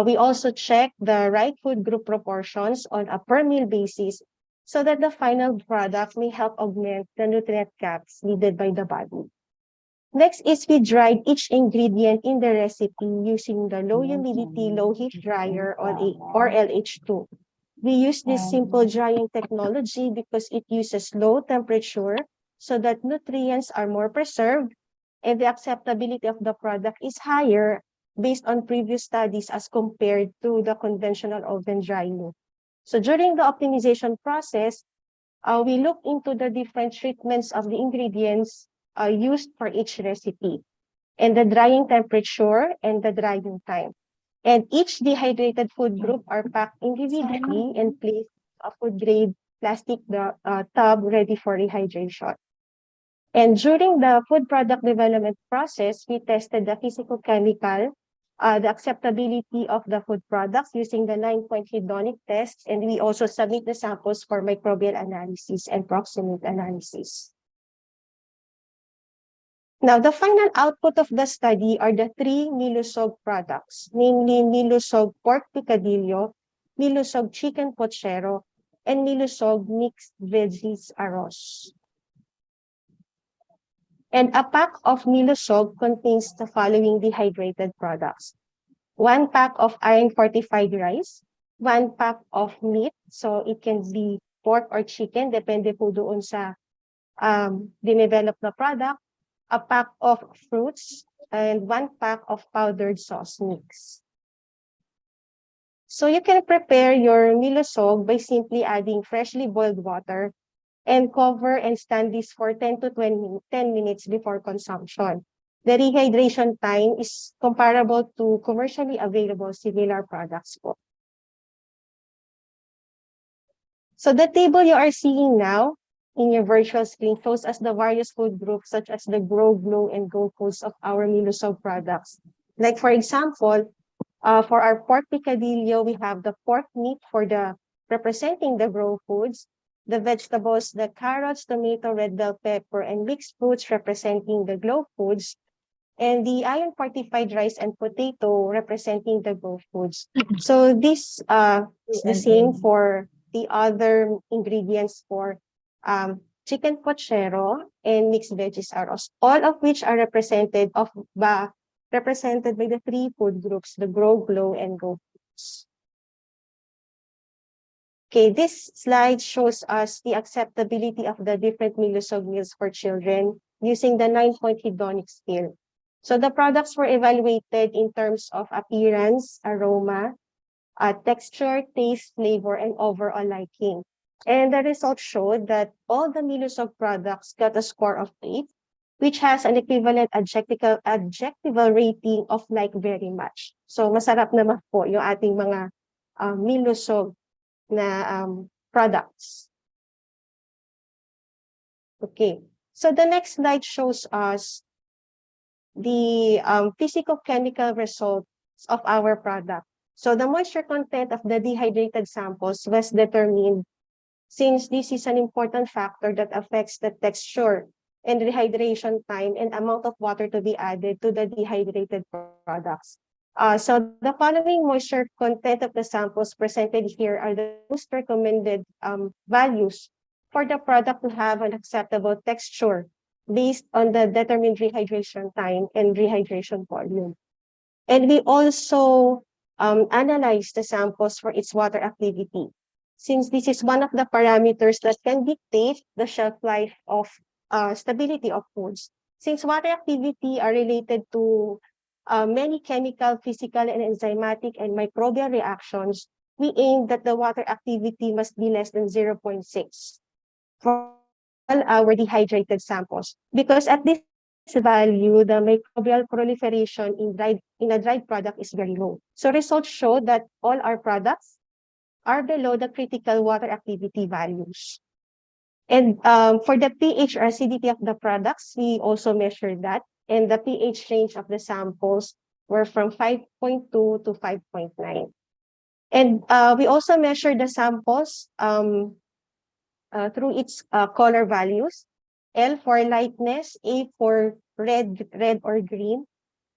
We also check the right food group proportions on a per meal basis so that the final product may help augment the nutrient gaps needed by the body. Next is we dried each ingredient in the recipe using the low humidity, low heat dryer or LH2. We use this simple drying technology because it uses low temperature, so that nutrients are more preserved and the acceptability of the product is higher based on previous studies as compared to the conventional oven drying. So during the optimization process, we look into the different treatments of the ingredients used for each recipe, and the drying temperature and the drying time. And each dehydrated food group are packed individually and placed in a food grade plastic tub ready for rehydration. And during the food product development process, we tested the physicochemical, the acceptability of the food products using the 9-point hedonic test, and we also submit the samples for microbial analysis and proximate analysis. Now, the final output of the study are the 3 nilusog products, namely nilusog pork picadillo, nilusog chicken pochero, and nilusog mixed veggies arroz. And a pack of nilusog contains the following dehydrated products: 1 pack of iron-fortified rice, 1 pack of meat, so it can be pork or chicken, depende po doon sa dinevelop na product, a pack of fruits, and 1 pack of powdered sauce mix. So you can prepare your nilusog by simply adding freshly boiled water and cover and stand this for 10 to 10 minutes before consumption. The rehydration time is comparable to commercially available similar products po. So the table you are seeing now in your virtual screen shows us the various food groups such as the grow, glow, and go foods of our nilusog products. Like for example, for our pork picadillo, we have the pork meat for the representing the grow foods, the vegetables, the carrots, tomato, red bell pepper, and mixed fruits representing the glow foods, and the iron-fortified rice and potato representing the glow foods. So this is the same for the other ingredients for chicken pochero and mixed veggies arroz, all of which are represented by the 3 food groups, the grow, glow, and go foods. Okay, this slide shows us the acceptability of the different nilusog meals for children using the 9-point hedonic scale. So the products were evaluated in terms of appearance, aroma, texture, taste, flavor, and overall liking. And the results showed that all the nilusog products got a score of 8, which has an equivalent adjectival rating of like very much. So masarap naman po yung ating mga nilusog na products. Okay, so the next slide shows us the physicochemical results of our product. So the moisture content of the dehydrated samples was determined since this is an important factor that affects the texture and rehydration time and amount of water to be added to the dehydrated products. So the following moisture content of the samples presented here are the most recommended values for the product to have an acceptable texture based on the determined rehydration time and rehydration volume. And we also analyzed the samples for its water activity, since this is one of the parameters that can dictate the shelf life of stability of foods. Since water activity are related to many chemical, physical, and enzymatic and microbial reactions, we aim that the water activity must be less than 0.6 for all our dehydrated samples. Because at this value, the microbial proliferation in a dried product is very low. So results show that all our products are below the critical water activity values. And for the pH or acidity of the products, we also measured that. And the pH range of the samples were from 5.2 to 5.9. And we also measured the samples through its color values: L for lightness, A for red or green,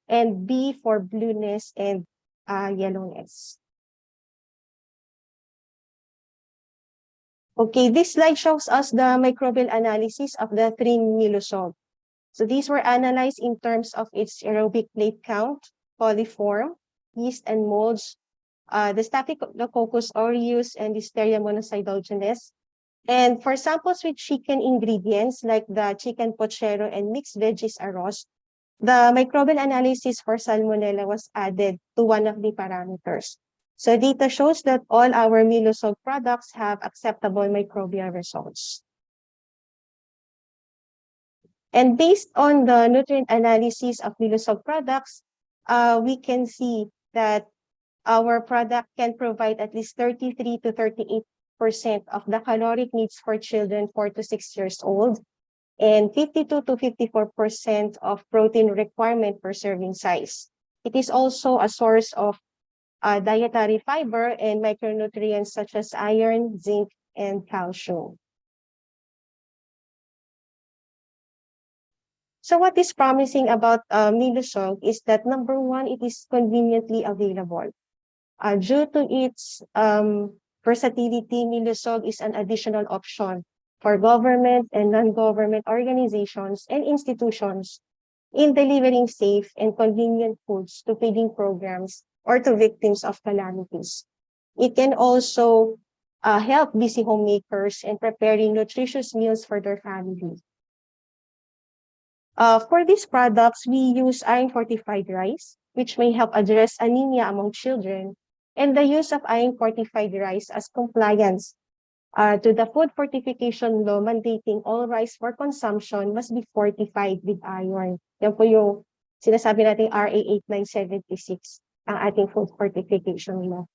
and B for blueness and yellowness. Okay, this slide shows us the microbial analysis of the 3 nilusog. So these were analyzed in terms of its aerobic plate count, coliform, yeast and molds, the Staphylococcus aureus and Listeria monocytogenes, And for samples with chicken ingredients like the chicken pochero and mixed veggies arroz, the microbial analysis for salmonella was added to one of the parameters. So data shows that all our Milusog products have acceptable microbial results. And based on the nutrient analysis of Milusog products, we can see that our product can provide at least 33 to 38% of the caloric needs for children 4 to 6 years old, and 52 to 54% of protein requirement per serving size. It is also a source of dietary fiber and micronutrients such as iron, zinc, and calcium. So what is promising about Milusog is that number one, it is conveniently available. Due to its versatility, Milusog is an additional option for government and non-government organizations and institutions in delivering safe and convenient foods to feeding programs or to victims of calamities. It can also help busy homemakers in preparing nutritious meals for their family. For these products, we use iron-fortified rice, which may help address anemia among children, and the use of iron-fortified rice as compliance to the food fortification law mandating all rice for consumption must be fortified with iron. Yan po yung sinasabi natin RA 8976, ang ating food fortification law.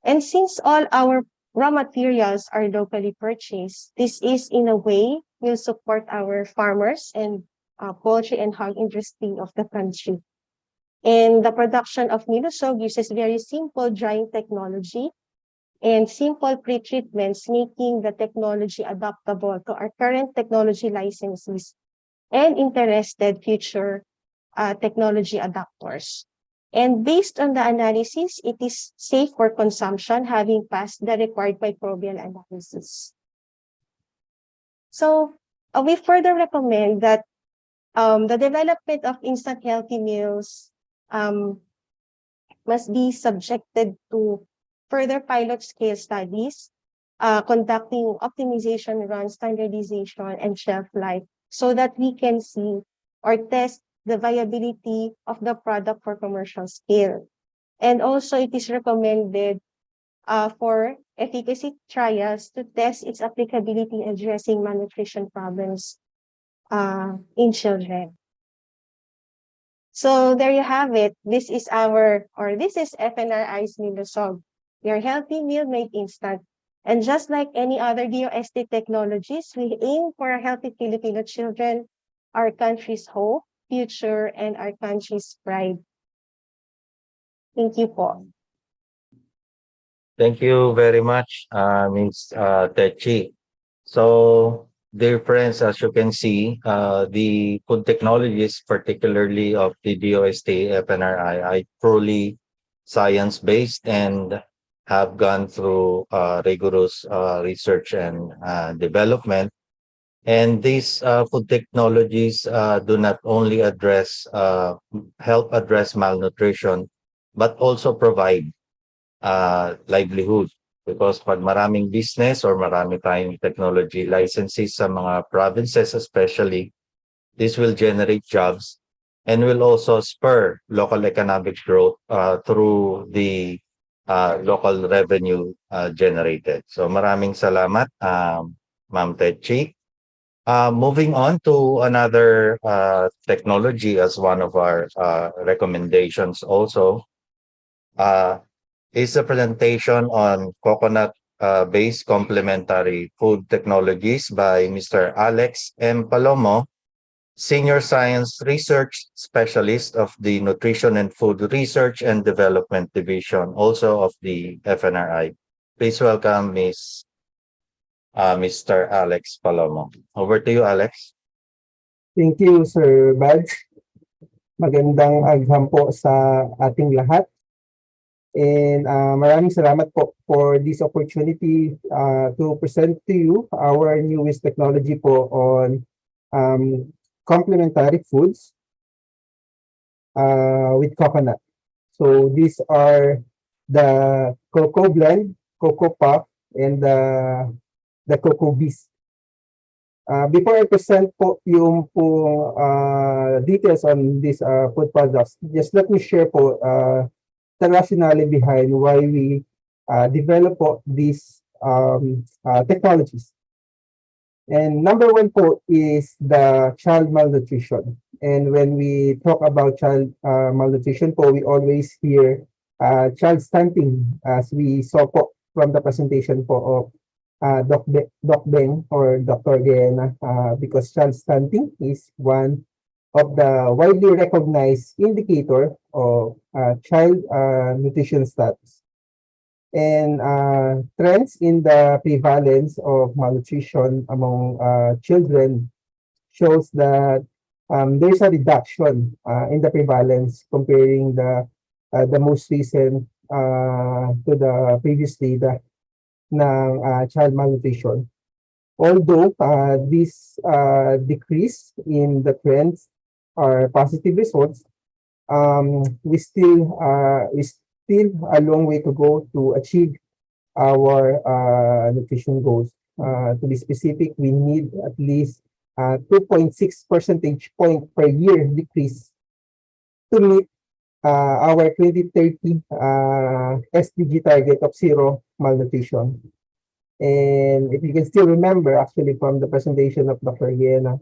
And since all our raw materials are locally purchased, this is in a way will support our farmers and poultry and hog industry of the country. And the production of Milusog uses very simple drying technology and simple pre-treatments, making the technology adaptable to our current technology licenses and interested future technology adapters. And based on the analysis, it is safe for consumption, having passed the required microbial analysis. So we further recommend that the development of instant healthy meals must be subjected to further pilot scale studies, conducting optimization runs, standardization, and shelf life, so that we can see or test the viability of the product for commercial scale. And also it is recommended for efficacy trials to test its applicability in addressing malnutrition problems in children. So there you have it. This is FNRI's Milusog, your healthy meal made instant. And just like any other DOST technologies, we aim for a healthy Filipino children, our country's hope, future, and our country's pride. Thank you po. Thank you very much, Ms. Techi. So, dear friends, as you can see, the food technologies, particularly of the DOST FNRI, are truly science-based and have gone through rigorous research and development. And these food technologies do not only help address malnutrition, but also provide livelihood. Because pag maraming business or marami tayong technology licenses sa mga provinces especially, this will generate jobs and will also spur local economic growth through the local revenue generated. So maraming salamat, Ma'am Techi. Moving on to another technology as one of our recommendations also, is a presentation on coconut-based complementary food technologies by Mr. Alex M. Palomo, Senior Science Research Specialist of the Nutrition and Food Research and Development Division, also of the FNRI. Please welcome Mr. Alex Palomo. Over to you, Alex. Thank you, Sir Badge. Magandang agham po sa ating lahat. And maraming salamat po for this opportunity to present to you our newest technology po on complementary foods with coconut. So these are the cocoa blend, cocoa puff, and the cocoa bees. Before I present po yung details on these food products, just let me share po the rationale behind why we develop po these technologies. And number one po is the child malnutrition. And when we talk about child malnutrition po, we always hear child stunting, as we saw po from the presentation po of Doc Beng or Dr. Guiana, because child stunting is one of the widely recognized indicator of child nutrition status. And trends in the prevalence of malnutrition among children shows that there's a reduction in the prevalence comparing the most recent to the previous data ng child malnutrition. Although this decrease in the trends are positive results, we still a long way to go to achieve our nutrition goals. To be specific, we need at least 2.6 percentage point per year decrease to meet our 2030 SDG target of zero malnutrition. And if you can still remember, actually, from the presentation of Dr. Guiana,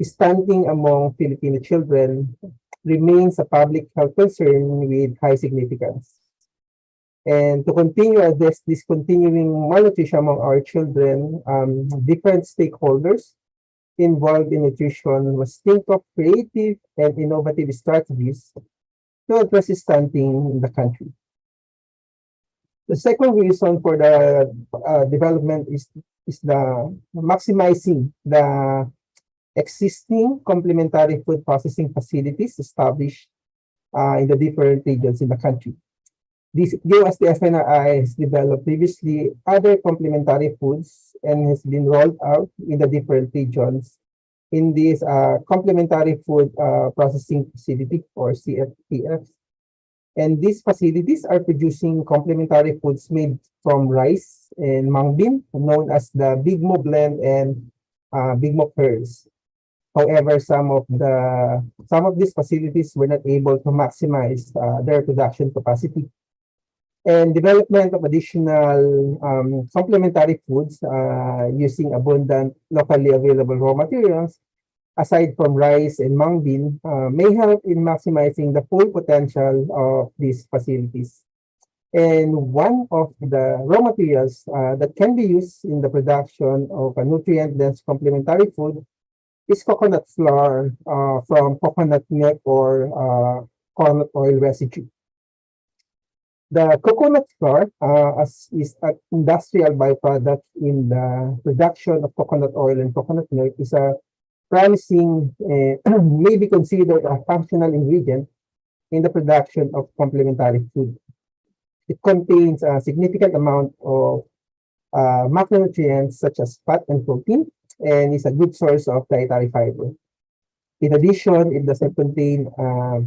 stunting among Filipino children remains a public health concern with high significance. And to continue address this continuing malnutrition among our children, different stakeholders involved in nutrition must think of creative and innovative strategies to address stunting in the country. The second reason for the development is the maximizing the existing complementary food processing facilities established in the different regions in the country. This gave us the FNRI has developed previously other complementary foods and has been rolled out in the different regions in this complementary food processing facility or CFPF. And these facilities are producing complementary foods made from rice and mung bean, known as the Big Mo blend and Big Mo pearls. However, some of these facilities were not able to maximize their production capacity. And development of additional complementary foods using abundant locally available raw materials, aside from rice and mung bean, may help in maximizing the full potential of these facilities. And one of the raw materials that can be used in the production of a nutrient-dense complementary food is coconut flour from coconut milk or coconut oil residue. The coconut flour is an industrial byproduct in the production of coconut oil and coconut milk is a promising, may be considered a functional ingredient in the production of complementary food. It contains a significant amount of macronutrients such as fat and protein and is a good source of dietary fiber. In addition, it does not contain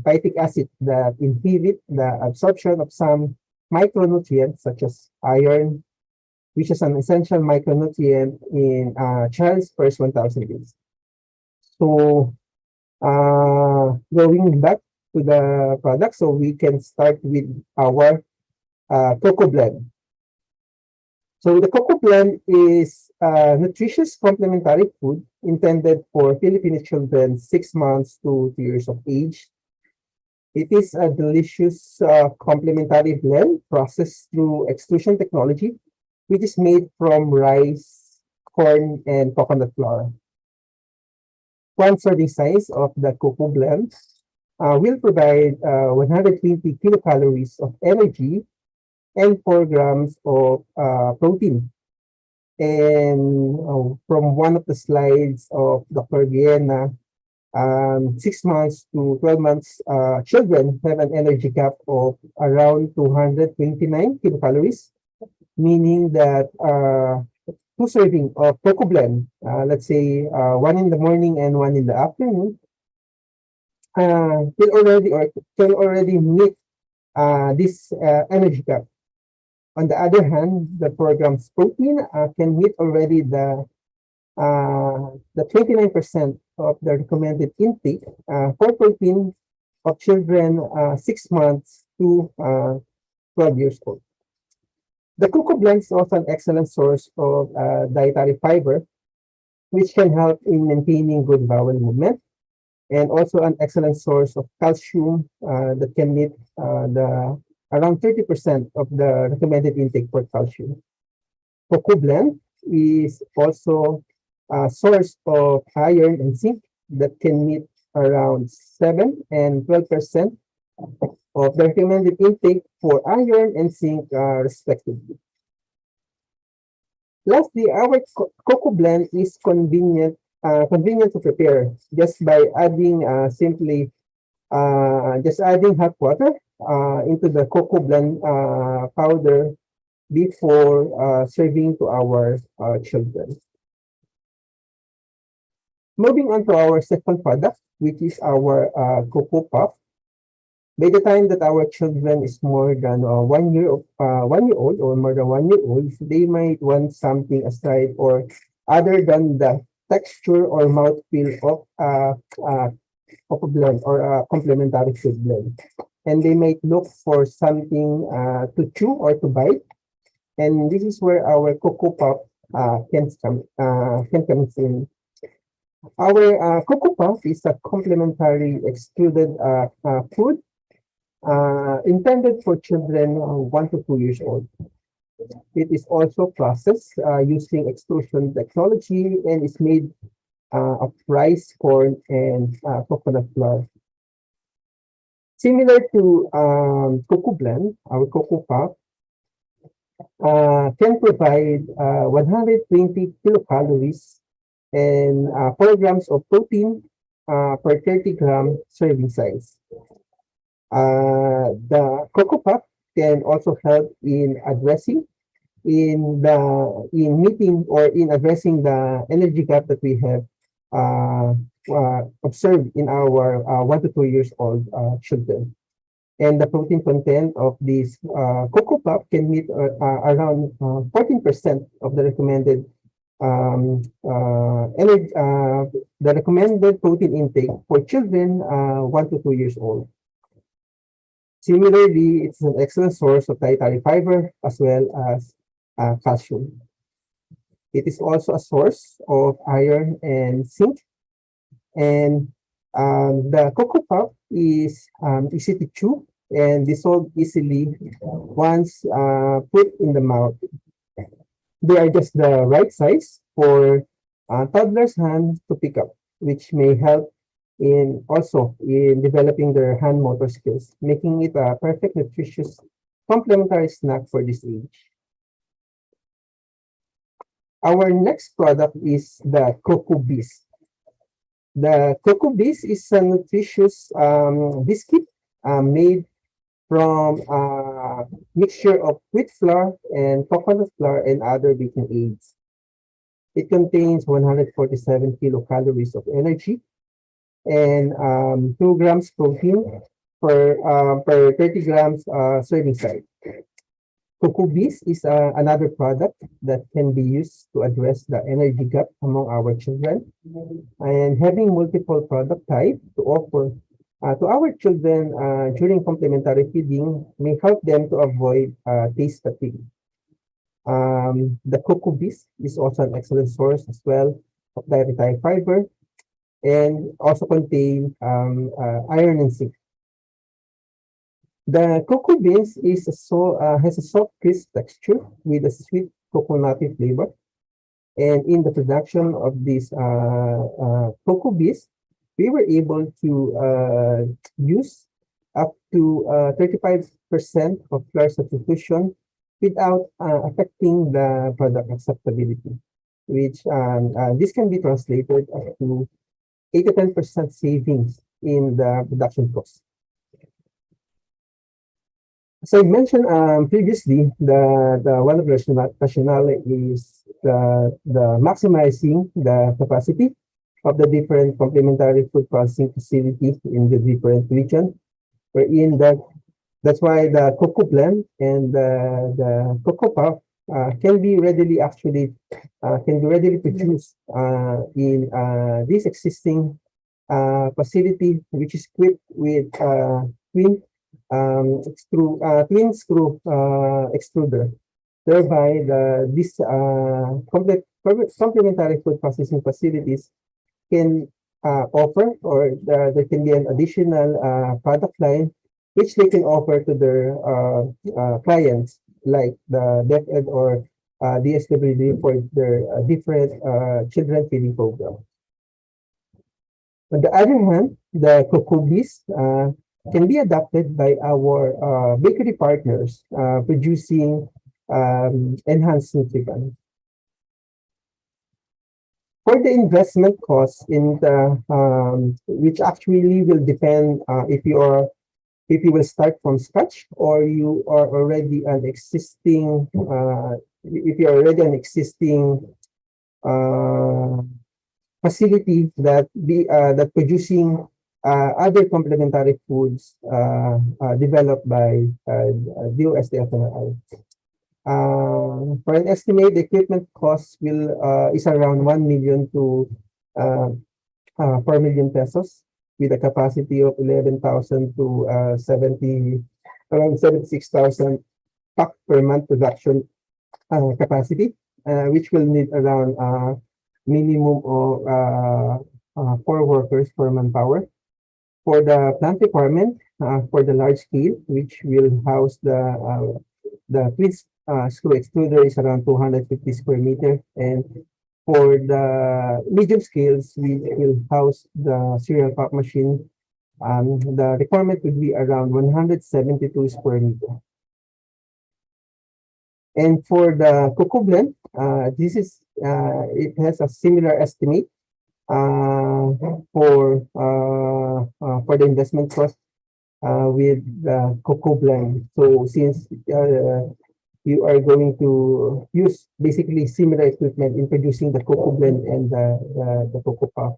phytic acid that inhibit the absorption of some micronutrients such as iron, which is an essential micronutrient in a child's first 1,000 days. So, going back to the product, so we can start with our cocoa blend. So the cocoa blend is a nutritious complementary food intended for Filipino children 6 months to 2 years of age. It is a delicious complementary blend processed through extrusion technology, which is made from rice, corn, and coconut flour. One serving size of the cocoa blend will provide 120 kilocalories of energy and 4 grams of protein. And from one of the slides of Dr. Guiana, 6 months to 12 months children have an energy cap of around 229 kilocalories, meaning that 2 serving of cocoa blend, let's say 1 in the morning and 1 in the afternoon, can already meet this energy cap. On the other hand, the program's protein can meet already the 29% of the recommended intake for protein of children 6 months to 12 years old. The cocoa blend is also an excellent source of dietary fiber, which can help in maintaining good bowel movement, and also an excellent source of calcium that can meet the around 30% of the recommended intake for calcium. Cocoa blend is also a source of iron and zinc that can meet around 7 and 12% of the recommended intake for iron and zinc respectively. Lastly, our cocoa blend is convenient to prepare just by adding hot water into the cocoa blend powder before serving to our children. Moving on to our second product, which is our cocoa puff. By the time that our children is more than 1 year old or more than 1 year old, they might want something aside or other than the texture or mouthfeel of a blend or a complementary food blend. And they might look for something to chew or to bite. And this is where our cocoa puff can come in. Our cocoa puff is a complementary extruded food intended for children 1 to 2 years old. It is also processed using extrusion technology and is made of rice, corn, and coconut flour. Similar to cocoa blend, our cocoa puff can provide 120 kilocalories and 4 grams of protein per 30-gram serving size. The cocoa puff can also help in addressing the energy gap that we have observed in our 1 to 2 years old children. And the protein content of this cocoa puff can meet around 14% of the recommended protein intake for children 1 to 2 years old. Similarly, it's an excellent source of dietary fiber as well as calcium. It is also a source of iron and zinc. And the cocoa puff is easy to chew and dissolve easily once put in the mouth. They are just the right size for toddlers' hands to pick up, which may help in developing their hand motor skills, making it a perfect nutritious complementary snack for this age. Our next product is the Cocoa Bees. The Cocoa Bees is a nutritious biscuit made from a mixture of wheat flour and coconut flour and other baking aids. It contains 147 kilocalories of energy and 2 grams protein per 30 grams serving size. Cocoa Bees is another product that can be used to address the energy gap among our children, and having multiple product types to offer to our children during complementary feeding may help them to avoid taste fatigue. The Cocoa Bees is also an excellent source as well of dietary fiber and also contain iron and zinc. The cocoa beans has a soft, crisp texture with a sweet coconutty flavor. And in the production of these cocoa beans, we were able to use up to 35% of flour substitution without affecting the product acceptability, which this can be translated up to 8 to 10% savings in the production cost. As I mentioned previously, the one of the rationale is the maximizing the capacity of the different complementary food processing facilities in the different regions, wherein that That's why the cocoa blend and the cocoa puff can be readily produced in this existing facility, which is equipped with twin screw extruder. Thereby, this complementary food processing facilities can offer, or there can be an additional product line which they can offer to their clients, like the DepEd or DSWD for their different children feeding program. On the other hand, the cocoa bees can be adopted by our bakery partners producing enhanced nutrition. For the investment cost in the which actually will depend if you will start from scratch, or you are already an existing facility that producing other complementary foods developed by DOST-FNI. For an estimate, the equipment cost is around 1 million to 4 million pesos, with a capacity of 11,000 to around 76,000 pack per month production capacity, which will need around minimum of 4 workers per manpower. For the plant requirement, for the large scale, which will house the twin screw extruder, is around 250 square meter, and for the medium scales, we will house the cereal pop machine. The requirement would be around 172 square meter. And for the cocoa blend, it has a similar estimate for the investment cost with the cocoa blend. So since you are going to use basically similar equipment in producing the cocoa blend and the cocoa puff.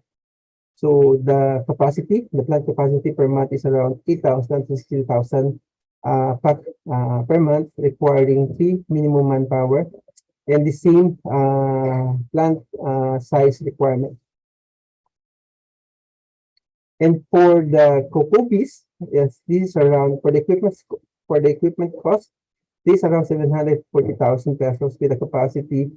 So the plant capacity per month is around 8,000 to 16,000 pack per month, requiring 3 minimum manpower and the same plant size requirement. And for the cocoa bees, yes, this is around for the equipment cost. This is around 740,000 pesos with a capacity,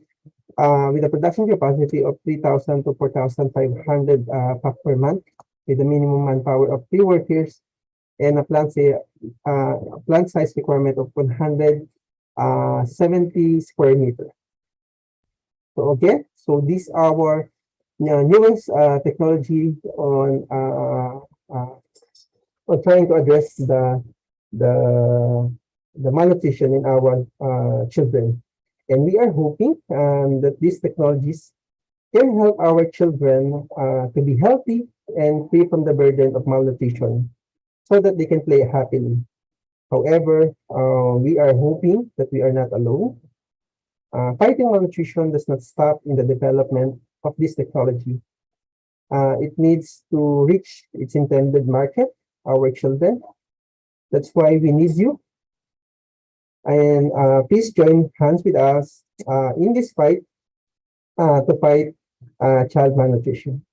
with a production capacity of 3,000 to 4,500 pack per month, with a minimum manpower of 3 workers and a plant size requirement of 170 square meter. So again, so these are our newest technology on trying to address the malnutrition in our children. And we are hoping that these technologies can help our children to be healthy and free from the burden of malnutrition so that they can play happily. However, we are hoping that we are not alone. Fighting malnutrition does not stop in the development of this technology. It needs to reach its intended market, our children. That's why we need you. And please join hands with us in this fight to fight child malnutrition.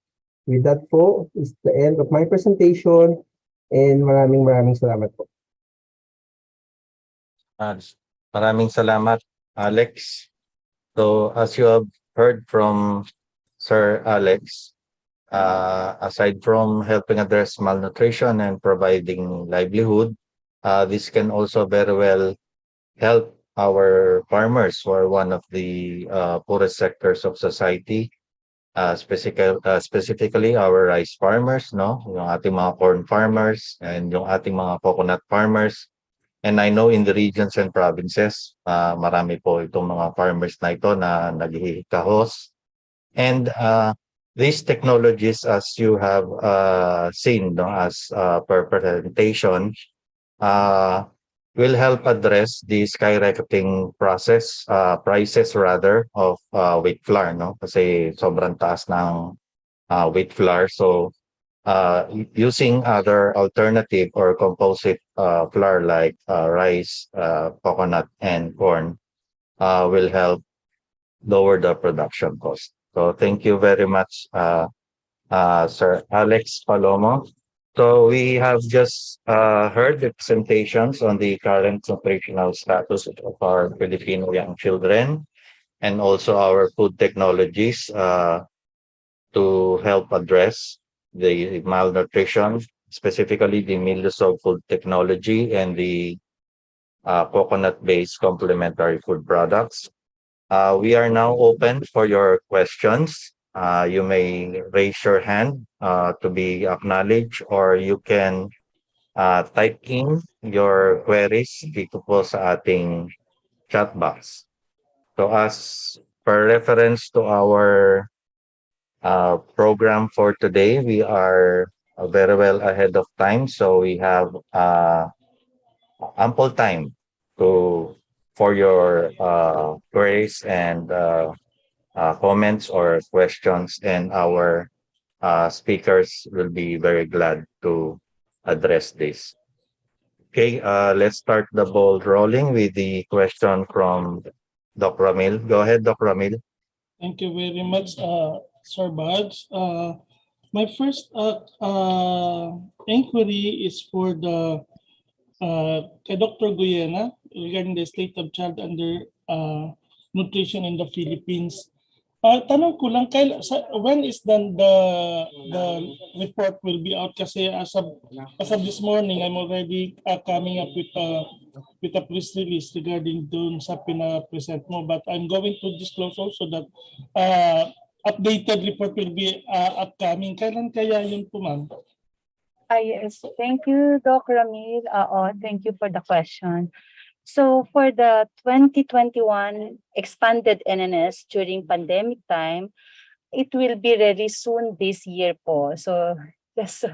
With that po, is the end of my presentation, and maraming salamat po. Maraming salamat, Alex. So as you have heard from Sir Alex, aside from helping address malnutrition and providing livelihood, this can also very well help our farmers, who are one of the poorest sectors of society, specifically our rice farmers, no? Yung ating mga corn farmers and yung ating mga coconut farmers. And I know in the regions and provinces, marami po itong mga farmers na ito na naghihikahos. And these technologies, as you have seen, no, as per presentation, will help address the skyrocketing prices rather of wheat flour, no? Kasi sobrang taas ng wheat flour. So using other alternative or composite flour like rice, coconut, and corn will help lower the production cost. So thank you very much, Sir Alex Palomo. So we have just heard the presentations on the current nutritional status of our Filipino young children and also our food technologies to help address the malnutrition, specifically the Milusog food technology and the coconut-based complementary food products. We are now open for your questions. You may raise your hand to be acknowledged, or you can type in your queries dito po sa ating chat box. So as per reference to our program for today, we are very well ahead of time. So we have ample time to for your queries and comments or questions, and our speakers will be very glad to address this. Okay, let's start the ball rolling with the question from Doc Ramil. Go ahead, Doc Ramil. Thank you very much, Sir Badge. My first inquiry is for the kay Dr. Guyena regarding the state of child under nutrition in the Philippines. Tanong ko lang, when is then the report will be out? Kasi as of this morning, I'm already coming up with a press release regarding dun sa pina-present mo. But I'm going to disclose also that updated report will be upcoming. Kailan kaya yun po, ma'am? Yes, thank you, Doc Ramil. Thank you for the question. So for the 2021 expanded NNS during pandemic time, it will be really soon this year po. So just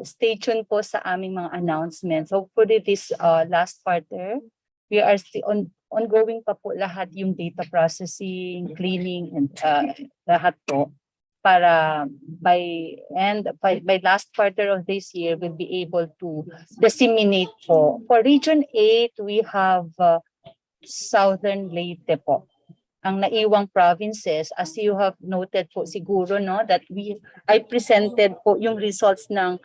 stay tuned po sa aming mga announcements. Hopefully this last quarter, we are still ongoing pa po lahat yung data processing, cleaning, and lahat po. Para by last quarter of this year, we'll be able to disseminate po. For Region 8, we have Southern Leyte po. Ang naiwang provinces, as you have noted po siguro, no, that I presented po yung results ng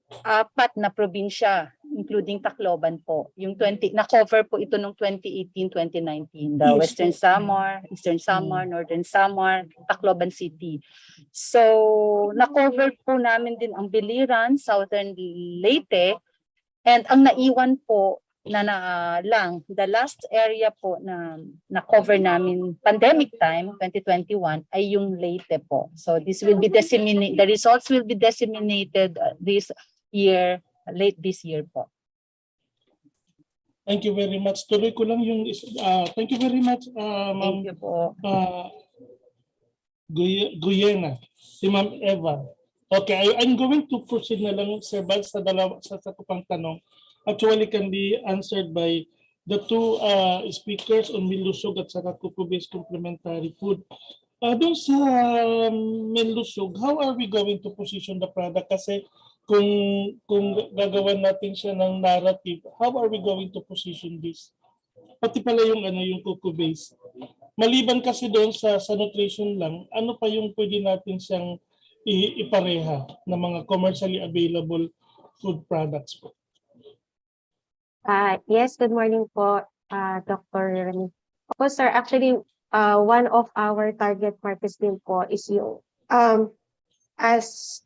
4 na probinsya, including Tacloban po. Yung na-cover po ito noong 2018-2019. The Yes, Western Samar, Eastern Samar, Northern Samar, Tacloban City. So, na-cover po namin din ang Biliran, Southern Leyte, and ang naiwan po the last area po na-cover namin pandemic time, 2021, ay yung Leyte po. So, this will be disseminated, the results will be disseminated this year, late this year po. Thank you very much. Tuloy ko lang yung thank you very much, Ma'am. Thank you po. Guyena, si Ma'am Eva. Okay, I'm going to proceed na lang, Sir Bal, sa pang tanong. Actually can be answered by the two speakers on Milusog at saka cocoa-based complementary food. Doon sa Milusog, how are we going to position the product? Kasi kung gagawin natin siya ng narrative, how are we going to position this? Pati pala yung cocoa base. Maliban kasi doon sa nutrition lang, ano pa yung pwede natin siyang ipareha ng mga commercially available food products po? Yes, good morning po, Dr. Remy. Opo, sir, actually, one of our target markets din po is yung as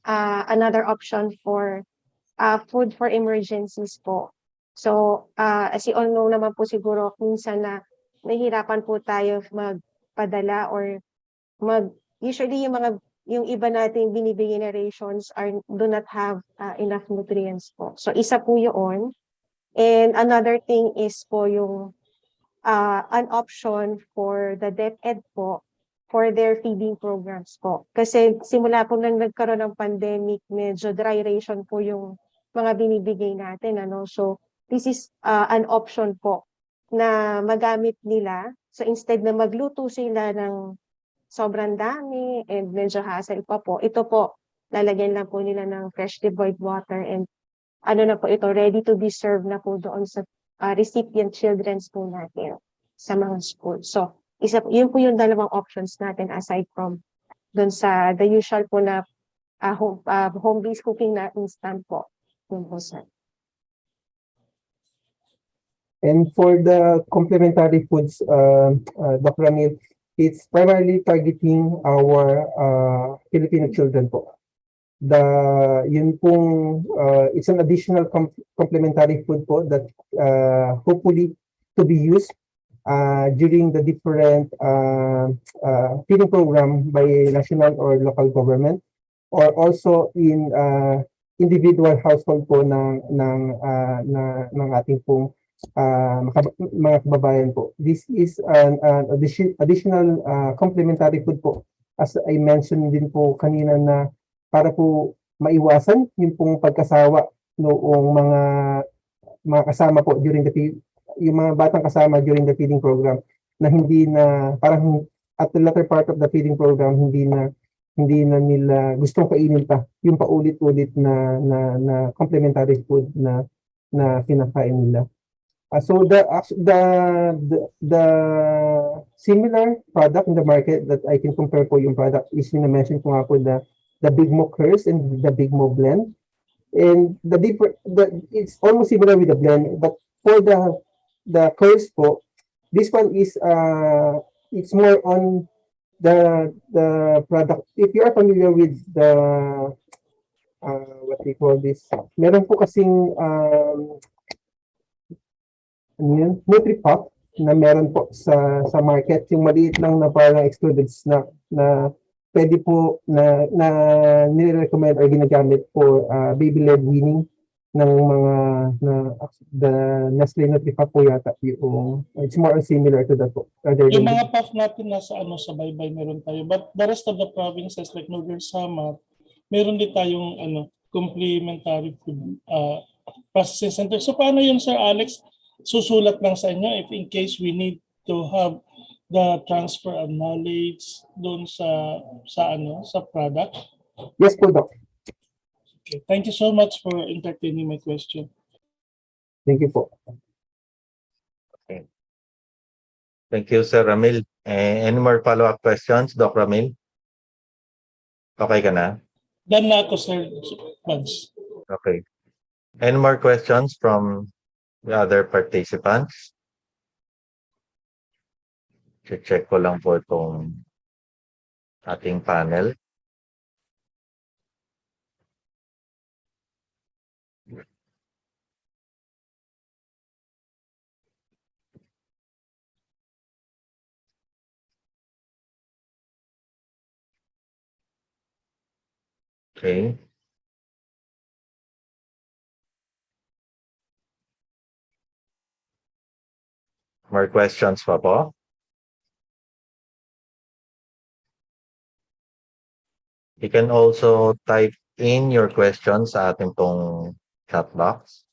another option for food for emergencies po. So, as you all know naman po siguro, minsan na nahihirapan po tayo magpadala or usually yung iba nating binibigay na rations do not have enough nutrients po. So, isa po yun. And another thing is po yung an option for the DepEd po for their feeding programs po. Kasi simula po nang nagkaroon ng pandemic, medyo dry ration po yung mga binibigay natin. So this is an option po na magamit nila. So instead na magluto sila ng sobrang dami and medyo hassle pa po, ito po, lalagyan lang po nila ng freshly boiled water and ano na po ito, ready to be served na po doon sa recipient children's po natin sa mga school. So, yun po yung dalawang options natin aside from doon sa the usual po na home-based cooking na instant po. Yun po, sir. And for the complementary foods, Dr. Ramil, it's primarily targeting our Filipino children po. Yun pong, it's an additional complementary food po that hopefully to be used during the different feeding program by national or local government, or also in individual household po ng ating pong mga kababayan po. This is an additional complementary food po. As I mentioned din po kanina na para po maiwasan yung pong pagkasawa noong mga kasama po during yung mga batang kasama during the feeding program na hindi na parang at the latter part of the feeding program hindi na nila gustong kainin pa yung paulit-ulit na complementary food na kinakain nila. So the similar product in the market that I can compare po yung product is yung na-mention ko nga po the Big Mo Curls and the Big Mo Blend. And it's almost similar with the blend, but for the curls po, this one is it's more on the product. If you are familiar with the what they call this, meron po kasing NutriPop na meron po sa market, yung maliit lang na parang extruded snack na pwede po na nire-recommend or ginagamit for baby-led weaning ng mga the Nestle NutriPop po yata yung it's more similar to that po. Yung mga puff natin nasa sa baybay meron tayo, but the rest of the provinces like Northern Samar, meron din tayong complementary food processing center. So paano yun, Sir Alex? Susulat lang sa inyo if in case we need to have the transfer of knowledge doon sa product? Yes po, Doc. Okay. Thank you so much for entertaining my question. Thank you po. Okay. Thank you, Sir Ramil. Any more follow-up questions, Doc Ramil? Okay ka na? Done na ako, Sir Buds. Okay. Any more questions from the other participants? Check ko lang po itong ating panel. Okay. More questions pa po? You can also type in your questions sa ating pong chat box.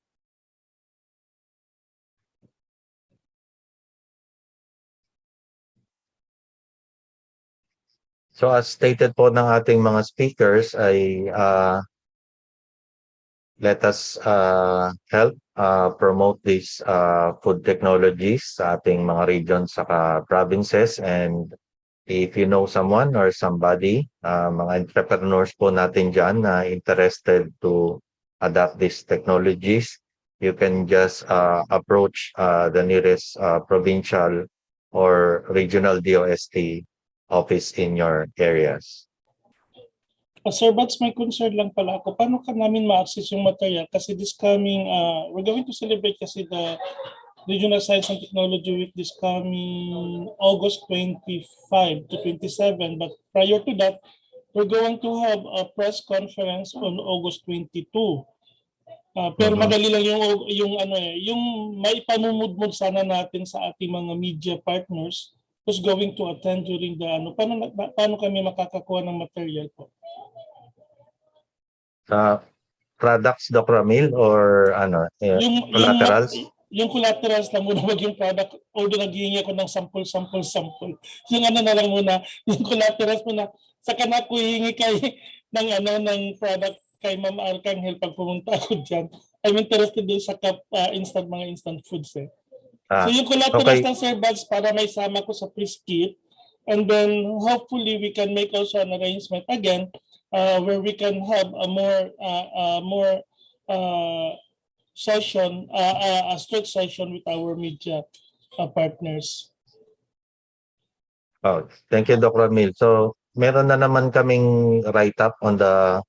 So as stated po ng ating mga speakers ay let us help promote these food technologies sa ating mga regions saka provinces, and if you know someone or somebody, mga entrepreneurs po natin dyan na interested to adopt these technologies, you can just approach the nearest provincial or regional DOST office in your areas. Sir Buds, may concern lang pala ako. Paano ka namin ma-access yung material? Kasi this coming, we're going to celebrate kasi the Regional Science and Technology Week this coming August 25 to 27. But prior to that, we're going to have a press conference on August 22. Pero madali lang yung may pamumudmud sana natin sa ating mga media partners who's going to attend during the paano kami makakakuha ng material po? Products, Doc Ramil, or collaterals? Yung collaterals lang muna, wag yung product. Although naghihingi ako ng sample. Yung na lang muna, yung collaterals muna. Saka na ako hihingi ng product kay Ma'am Arcangel pag pumunta ako dyan. I'm interested din sa mga instant foods eh. So Ah, yung collaterals okay. ng Sir Buds para may sama ko sa pre-skit, and then hopefully we can make also an arrangement again where we can have a more session, a strict session with our media partners. Oh, thank you, Dr. Ramil. So, meron na naman kaming write-up on the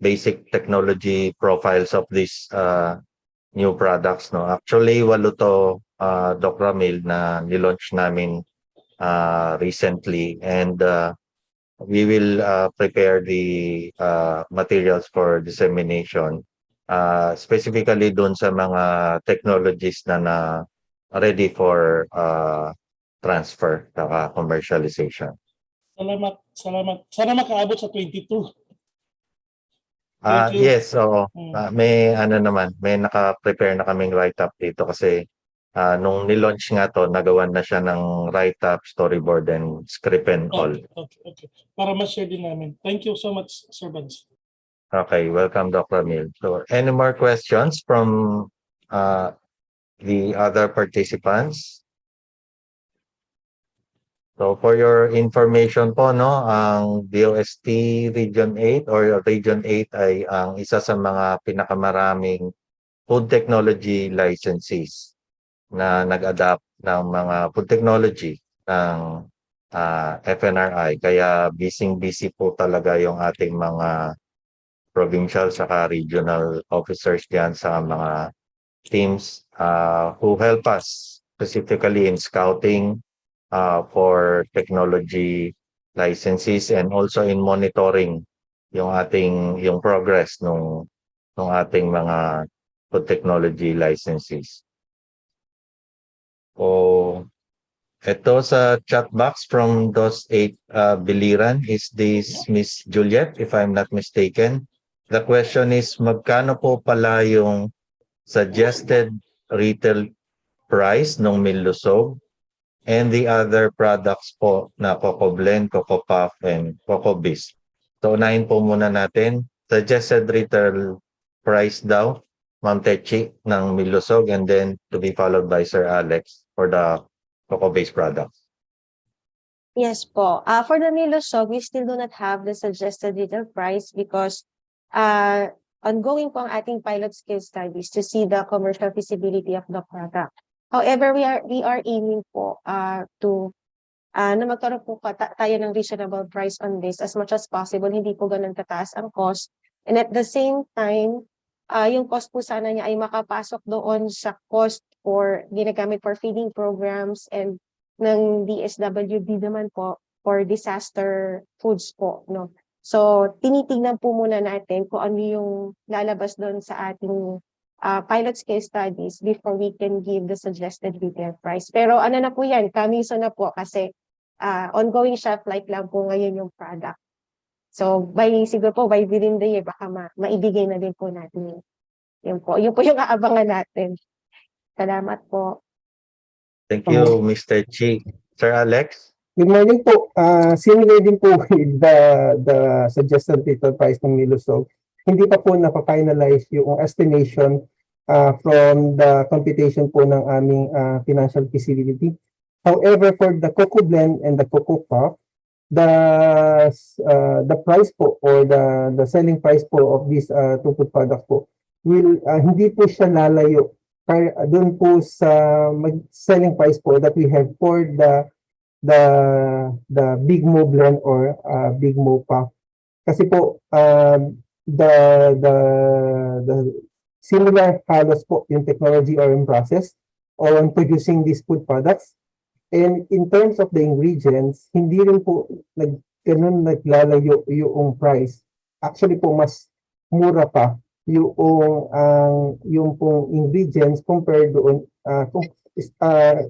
basic technology profiles of these new products. No? Actually, walo to, Dr. Ramil, na nilaunch namin recently. And we will prepare the materials for dissemination, specifically dun sa mga technologies na ready for transfer, commercialization. Salamat. Sana makaabot sa 22. Thank you. Yes, oo. May may naka-prepare na kaming write-up dito kasi nung nilaunch nga to, nagawan na siya ng write-up, storyboard, and script and all. Okay. Para ma-share din namin. Thank you so much, Sir Buds. Okay, welcome, Dr. Ramil. So, any more questions from the other participants? So, for your information po, no, ang DOST Region 8 or Region 8 ay ang isa sa mga pinakamaraming food technology licensees na nag-adapt ng mga food technology ng FNRI. Kaya busy po talaga yung ating mga provincial saka regional officers diyan sa mga teams who help us specifically in scouting for technology licenses and also in monitoring yung progress nung ating mga food technology licenses. O ito sa chat box from DOST-8 Biliran, is this Miss Juliet, if I'm not mistaken. The question is, magkano po pala yung suggested retail price ng Milusog and the other products po na Coco Blend, Coco Puff, and Coco Bisc? So, unahin po muna natin. Suggested retail price daw, Ma'am Techi, ng Milusog, and then to be followed by Sir Alex for the Coco Bisc products. Yes po. For the Nilusog, we still do not have the suggested retail price because ongoing po ang ating pilot scale studies to see the commercial feasibility of the product. However, we are aiming po to na magkaroon po tayo ng reasonable price on this as much as possible. Hindi po ganun kataas ang cost. And at the same time, yung cost po sana niya ay makapasok doon sa cost for ginagamit for feeding programs and ng DSWD naman po for disaster foods po, no? So, tinitignan po muna natin kung ano yung lalabas doon sa ating pilot scale studies before we can give the suggested retail price. Pero ano na po yan, kamiso na po kasi ongoing shelf life lang po ngayon yung product. So, siguro po by within the year, baka maibigay na din po natin yun po. Yun po yung aabangan natin. Salamat po. Thank you, Mr. Chi. Sir Alex? Good morning po. Similar din po with the suggested retail price ng Nilusog. Hindi pa po napafinalize yung estimation from the computation po ng aming financial feasibility. However, for the Coco Blend and the Coco Puff, the price po or the selling price po of these two food products po will hindi po siya lalayo doon po sa selling price po that we have for the Big Mo Blend or Big Mo Puff. Kasi po the similar halos po yung technology or yung process on producing these food products. And in terms of the ingredients, hindi rin po ganun naglalayo yung price. Actually po mas mura pa yung pong ingredients compared doon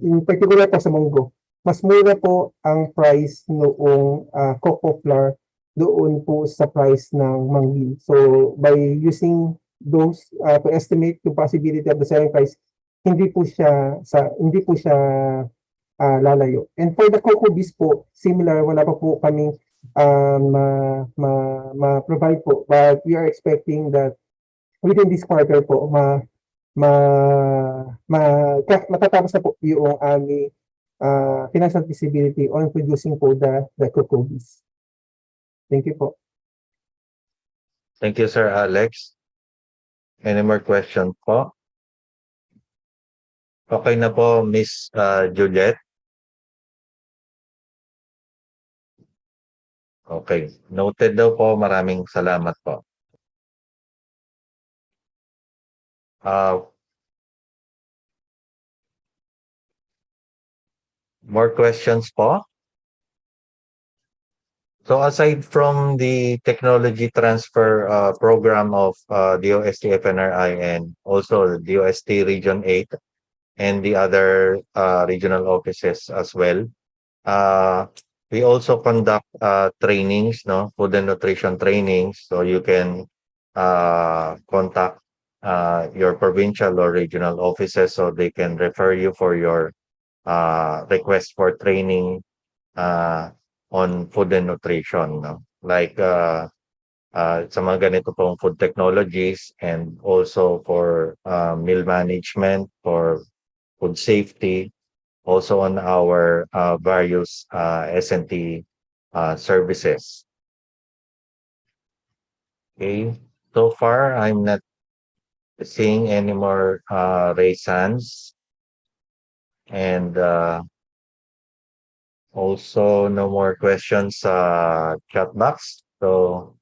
in particular po sa munggo. Mas mura po ang price noong cocoa flour doon po sa price ng manggi. So by using those to estimate the possibility of the selling price, hindi po siya lalayo. And for the Coco Bisc po, similar, wala pa po kaming ma-provide po, but we are expecting that within this quarter po, matatapos na po yung aming financial feasibility on producing po the cocobis. Thank you po. Thank you, Sir Alex. Any more questions po? Okay na po, Miss Juliet. Okay. Noted daw po. Maraming salamat po. More questions po? So aside from the technology transfer program of DOST FNRI and also DOST Region 8 and the other regional offices as well, we also conduct trainings, no, food and nutrition trainings. So you can contact your provincial or regional offices so they can refer you for your request for training on food and nutrition, no? Like sa mga ganito pong food technologies and also for meal management, for food safety, also on our various S&T services. Okay, so far I'm not seeing any more raised hands, and also no more questions sa chat box. So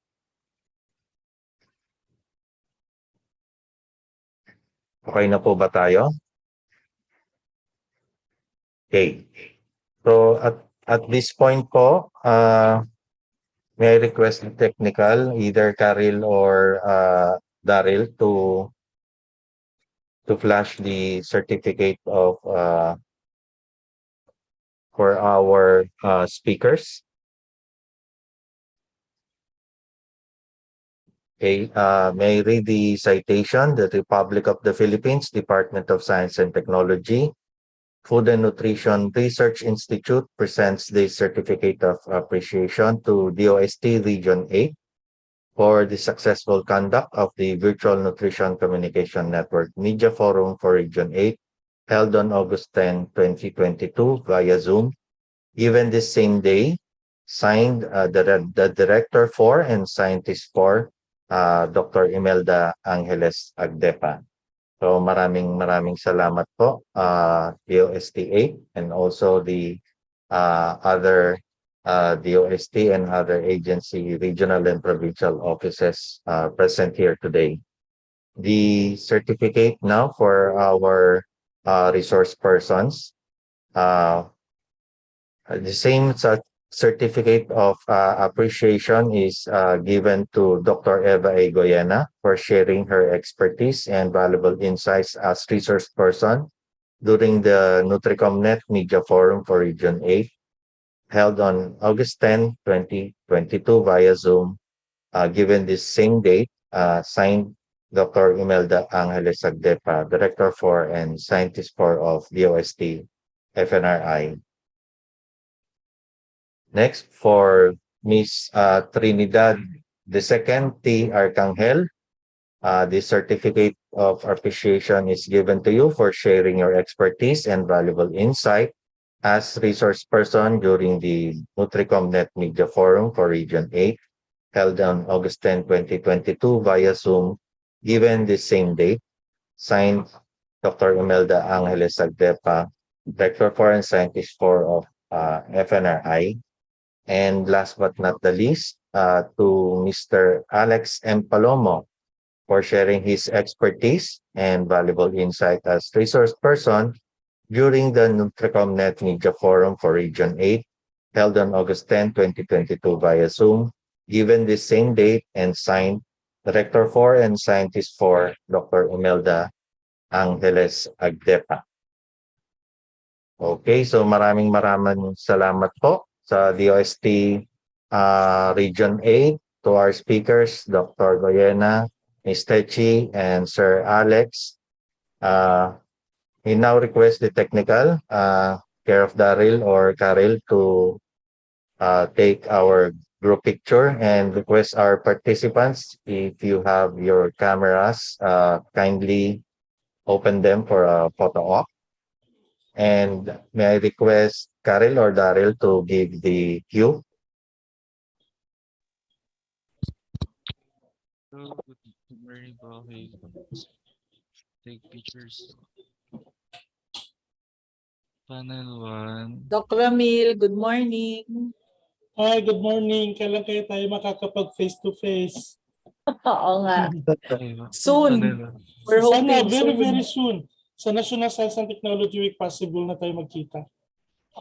okay na po ba tayo? Okay. So at this point po, may I request the technical, either Karil or Daryl, to flash the certificate of for our speakers. Okay, may I read the citation? The Republic of the Philippines, Department of Science and Technology, Food and Nutrition Research Institute presents the Certificate of Appreciation to DOST Region 8 for the successful conduct of the Virtual Nutrition Communication Network Media Forum for Region 8 held on August 10, 2022 via Zoom. Given this same day, signed the Director for and Scientist for Dr. Imelda Angeles Agdepa. So maraming salamat po, DOST-8 and also the other DOST and other agency, regional and provincial offices present here today. The certificate now for our resource persons. The same certificate of appreciation is given to Dr. Eva A. Goyena for sharing her expertise and valuable insights as resource person during the NUTRICOMNET Media Forum for Region 8, held on August 10, 2022 via Zoom. Given this same date, signed Dr. Imelda Angeles Agdepa, Director for and Scientist for of DOST FNRI. Next, for Miss Trinidad II T. Arcangel, the certificate of appreciation is given to you for sharing your expertise and valuable insight as resource person during the NutriComNet Media Forum for Region 8, held on August 10, 2022 via Zoom, given the same date, signed Dr. Imelda Angeles Agdepa, Director for and Scientist for of FNRI. And last but not the least, to Mr. Alex M. Palomo for sharing his expertise and valuable insight as resource person during the NutriComNet Media Forum for Region 8, held on August 10, 2022 via Zoom, given this same date and signed Director for and Scientist for Dr. Imelda Angeles Agdepa. Okay, so maraming salamat po sa DOST Region 8, to our speakers, Dr. Goyena, Ms. Techi, and Sir Alex. We now request the technical care of Daryl or Karil to take our group picture, and request our participants, if you have your cameras, kindly open them for a photo op. And may I request Karel or Daryl to give the cue? So, good morning po. Okay. Take pictures. Panel 1. Doc Ramil, good morning. Hi, good morning. Kailan kayo tayo makakapag face-to-face? Oo nga. Okay po. Soon. Panel 1. We're Sana, hoping very, soon. very soon. Sa National Science and Technology Week, possible na tayo magkita.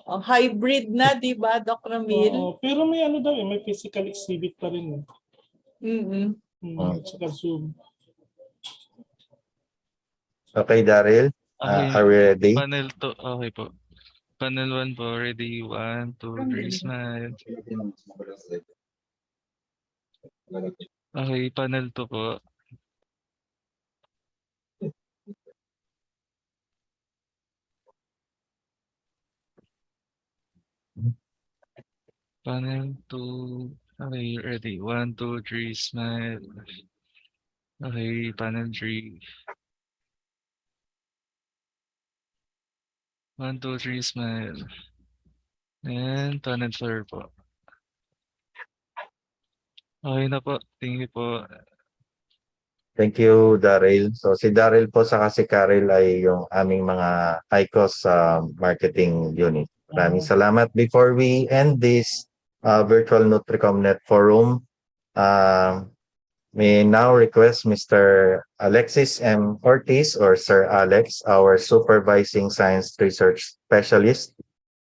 Hybrid na, di ba, Doc Ramil? Oo, pero may ano daw may physical exhibit pa rin. Mm-mm. Saka Zoom. Okay, Daryl, Okay. are we ready? Panel 2. Okay po. Panel 1 po. Ready? 1, 2, 3, smile. Okay, panel 2 po. Panel 2. Okay, ready? 1, 2, 3, smile. Okay, panel 3. 1, 2, 3, smile. And panel 4 po. Okay na po. Thank you po. Thank you, Daryl. So si Daryl po saka si Karel ay yung aming mga ICOS marketing unit. Maraming salamat. Before we end this virtual NutriComNet forum, may now request Mr. Alexis M. Ortiz or Sir Alex, our supervising science research specialist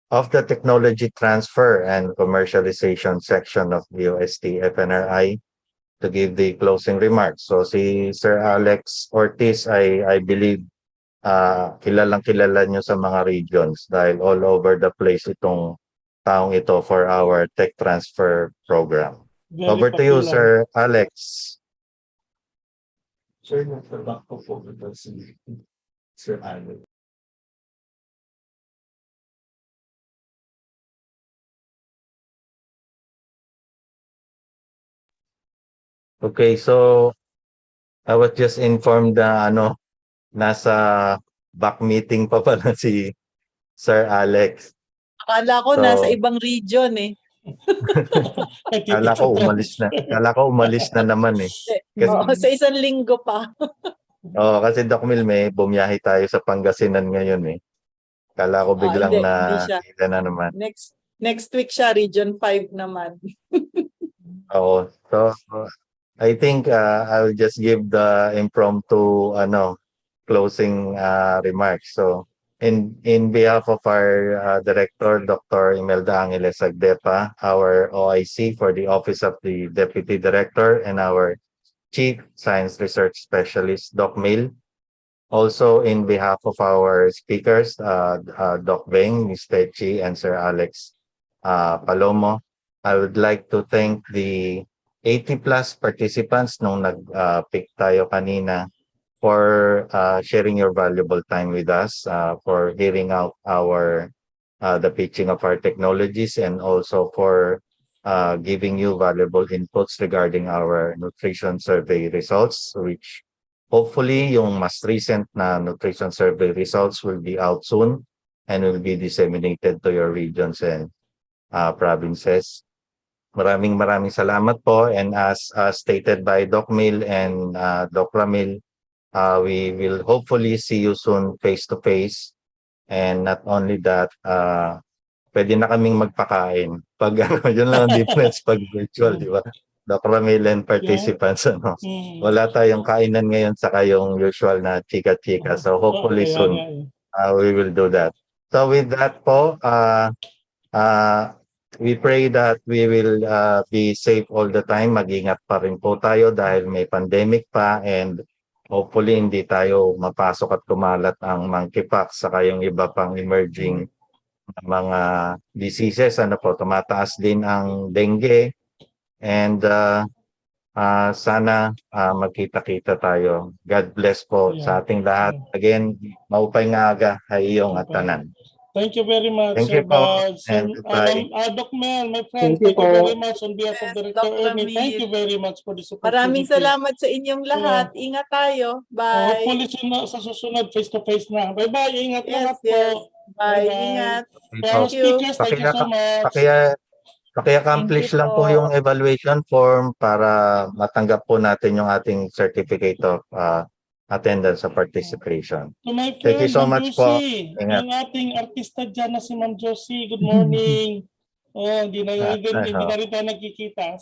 of the Technology Transfer and Commercialization section of DOST FNRI, to give the closing remarks. So si Sir Alex Ortiz I believe kilalang kilala nyo sa mga regions dahil all over the place itong taong ito for our tech transfer program. Very Over to you, popular. Sir Alex. Sir, nasa back po po si Sir Alex. Okay, so I was just informed na nasa back meeting pa pala si Sir Alex. Akala ko So, nasa ibang region eh. Kala ko umalis na. Kala ko umalis na naman eh. Kasi, Oo, sa isang linggo pa. kasi Doc Mil, may bumiyahe tayo sa Pangasinan ngayon eh. Kala ko biglang hindi siya. na naman. Next week siya, Region 5 naman. Oo. So, I think I'll just give the impromptu closing remarks. So, in behalf of our director, Dr. Imelda Angeles Agdepa, our OIC for the Office of the Deputy Director, and our Chief Science Research Specialist, Doc Mil. Also, in behalf of our speakers, Doc Beng, Ms. Techi, and Sir Alex Palomo, I would like to thank the 80 plus participants nung nag-pick tayo kanina for sharing your valuable time with us, for hearing out the pitching of our technologies, and also for giving you valuable inputs regarding our nutrition survey results, which hopefully yung mas recent na nutrition survey results will be out soon and will be disseminated to your regions and provinces. Maraming salamat po, and as stated by Doc Mil and Doc Ramil, we will hopefully see you soon face to face, and not only that, pwede na kaming magpakain pag yun lang ang difference pag virtual, di ba? Doc Ramil and participants, wala tayong kainan ngayon sa yung usual na chika-chika, so hopefully soon we will do that. So with that po, we pray that we will be safe all the time. Mag-ingat pa rin po tayo dahil may pandemic pa, and hopefully hindi tayo mapasok at kumalat ang monkeypox saka yung iba pang emerging mga diseases. Tumataas din ang dengue, and sana magkita-kita tayo. God bless po sa ating lahat. Again, maupay nga aga, hayong at tanan. Thank you very much, Thank Sir you po, Baz. Sir, and goodbye. Doc Mel, my friend, Thank you thank you very po. much on behalf of Yes, Director Dr. Ernie. Thank you Ramil. very much for this Maraming opportunity. salamat sa inyong lahat. Ingat tayo. Bye. Hopefully sa susunod, face-to-face na. Bye-bye. Ingat Yes, lahat yes. po. Bye. Bye-bye. Ingat. To our Thank you. speakers, thank you so much. Paki-accomplish lang po yung evaluation form para matanggap po natin yung ating certificate of attendance sa participation. To my Thank you friend, so Ma'am much po. Josie. Ingat. Yung ating artista dyan na si Ma'am Josie. Good morning. Oh, hindi na rin tayo nagkikita.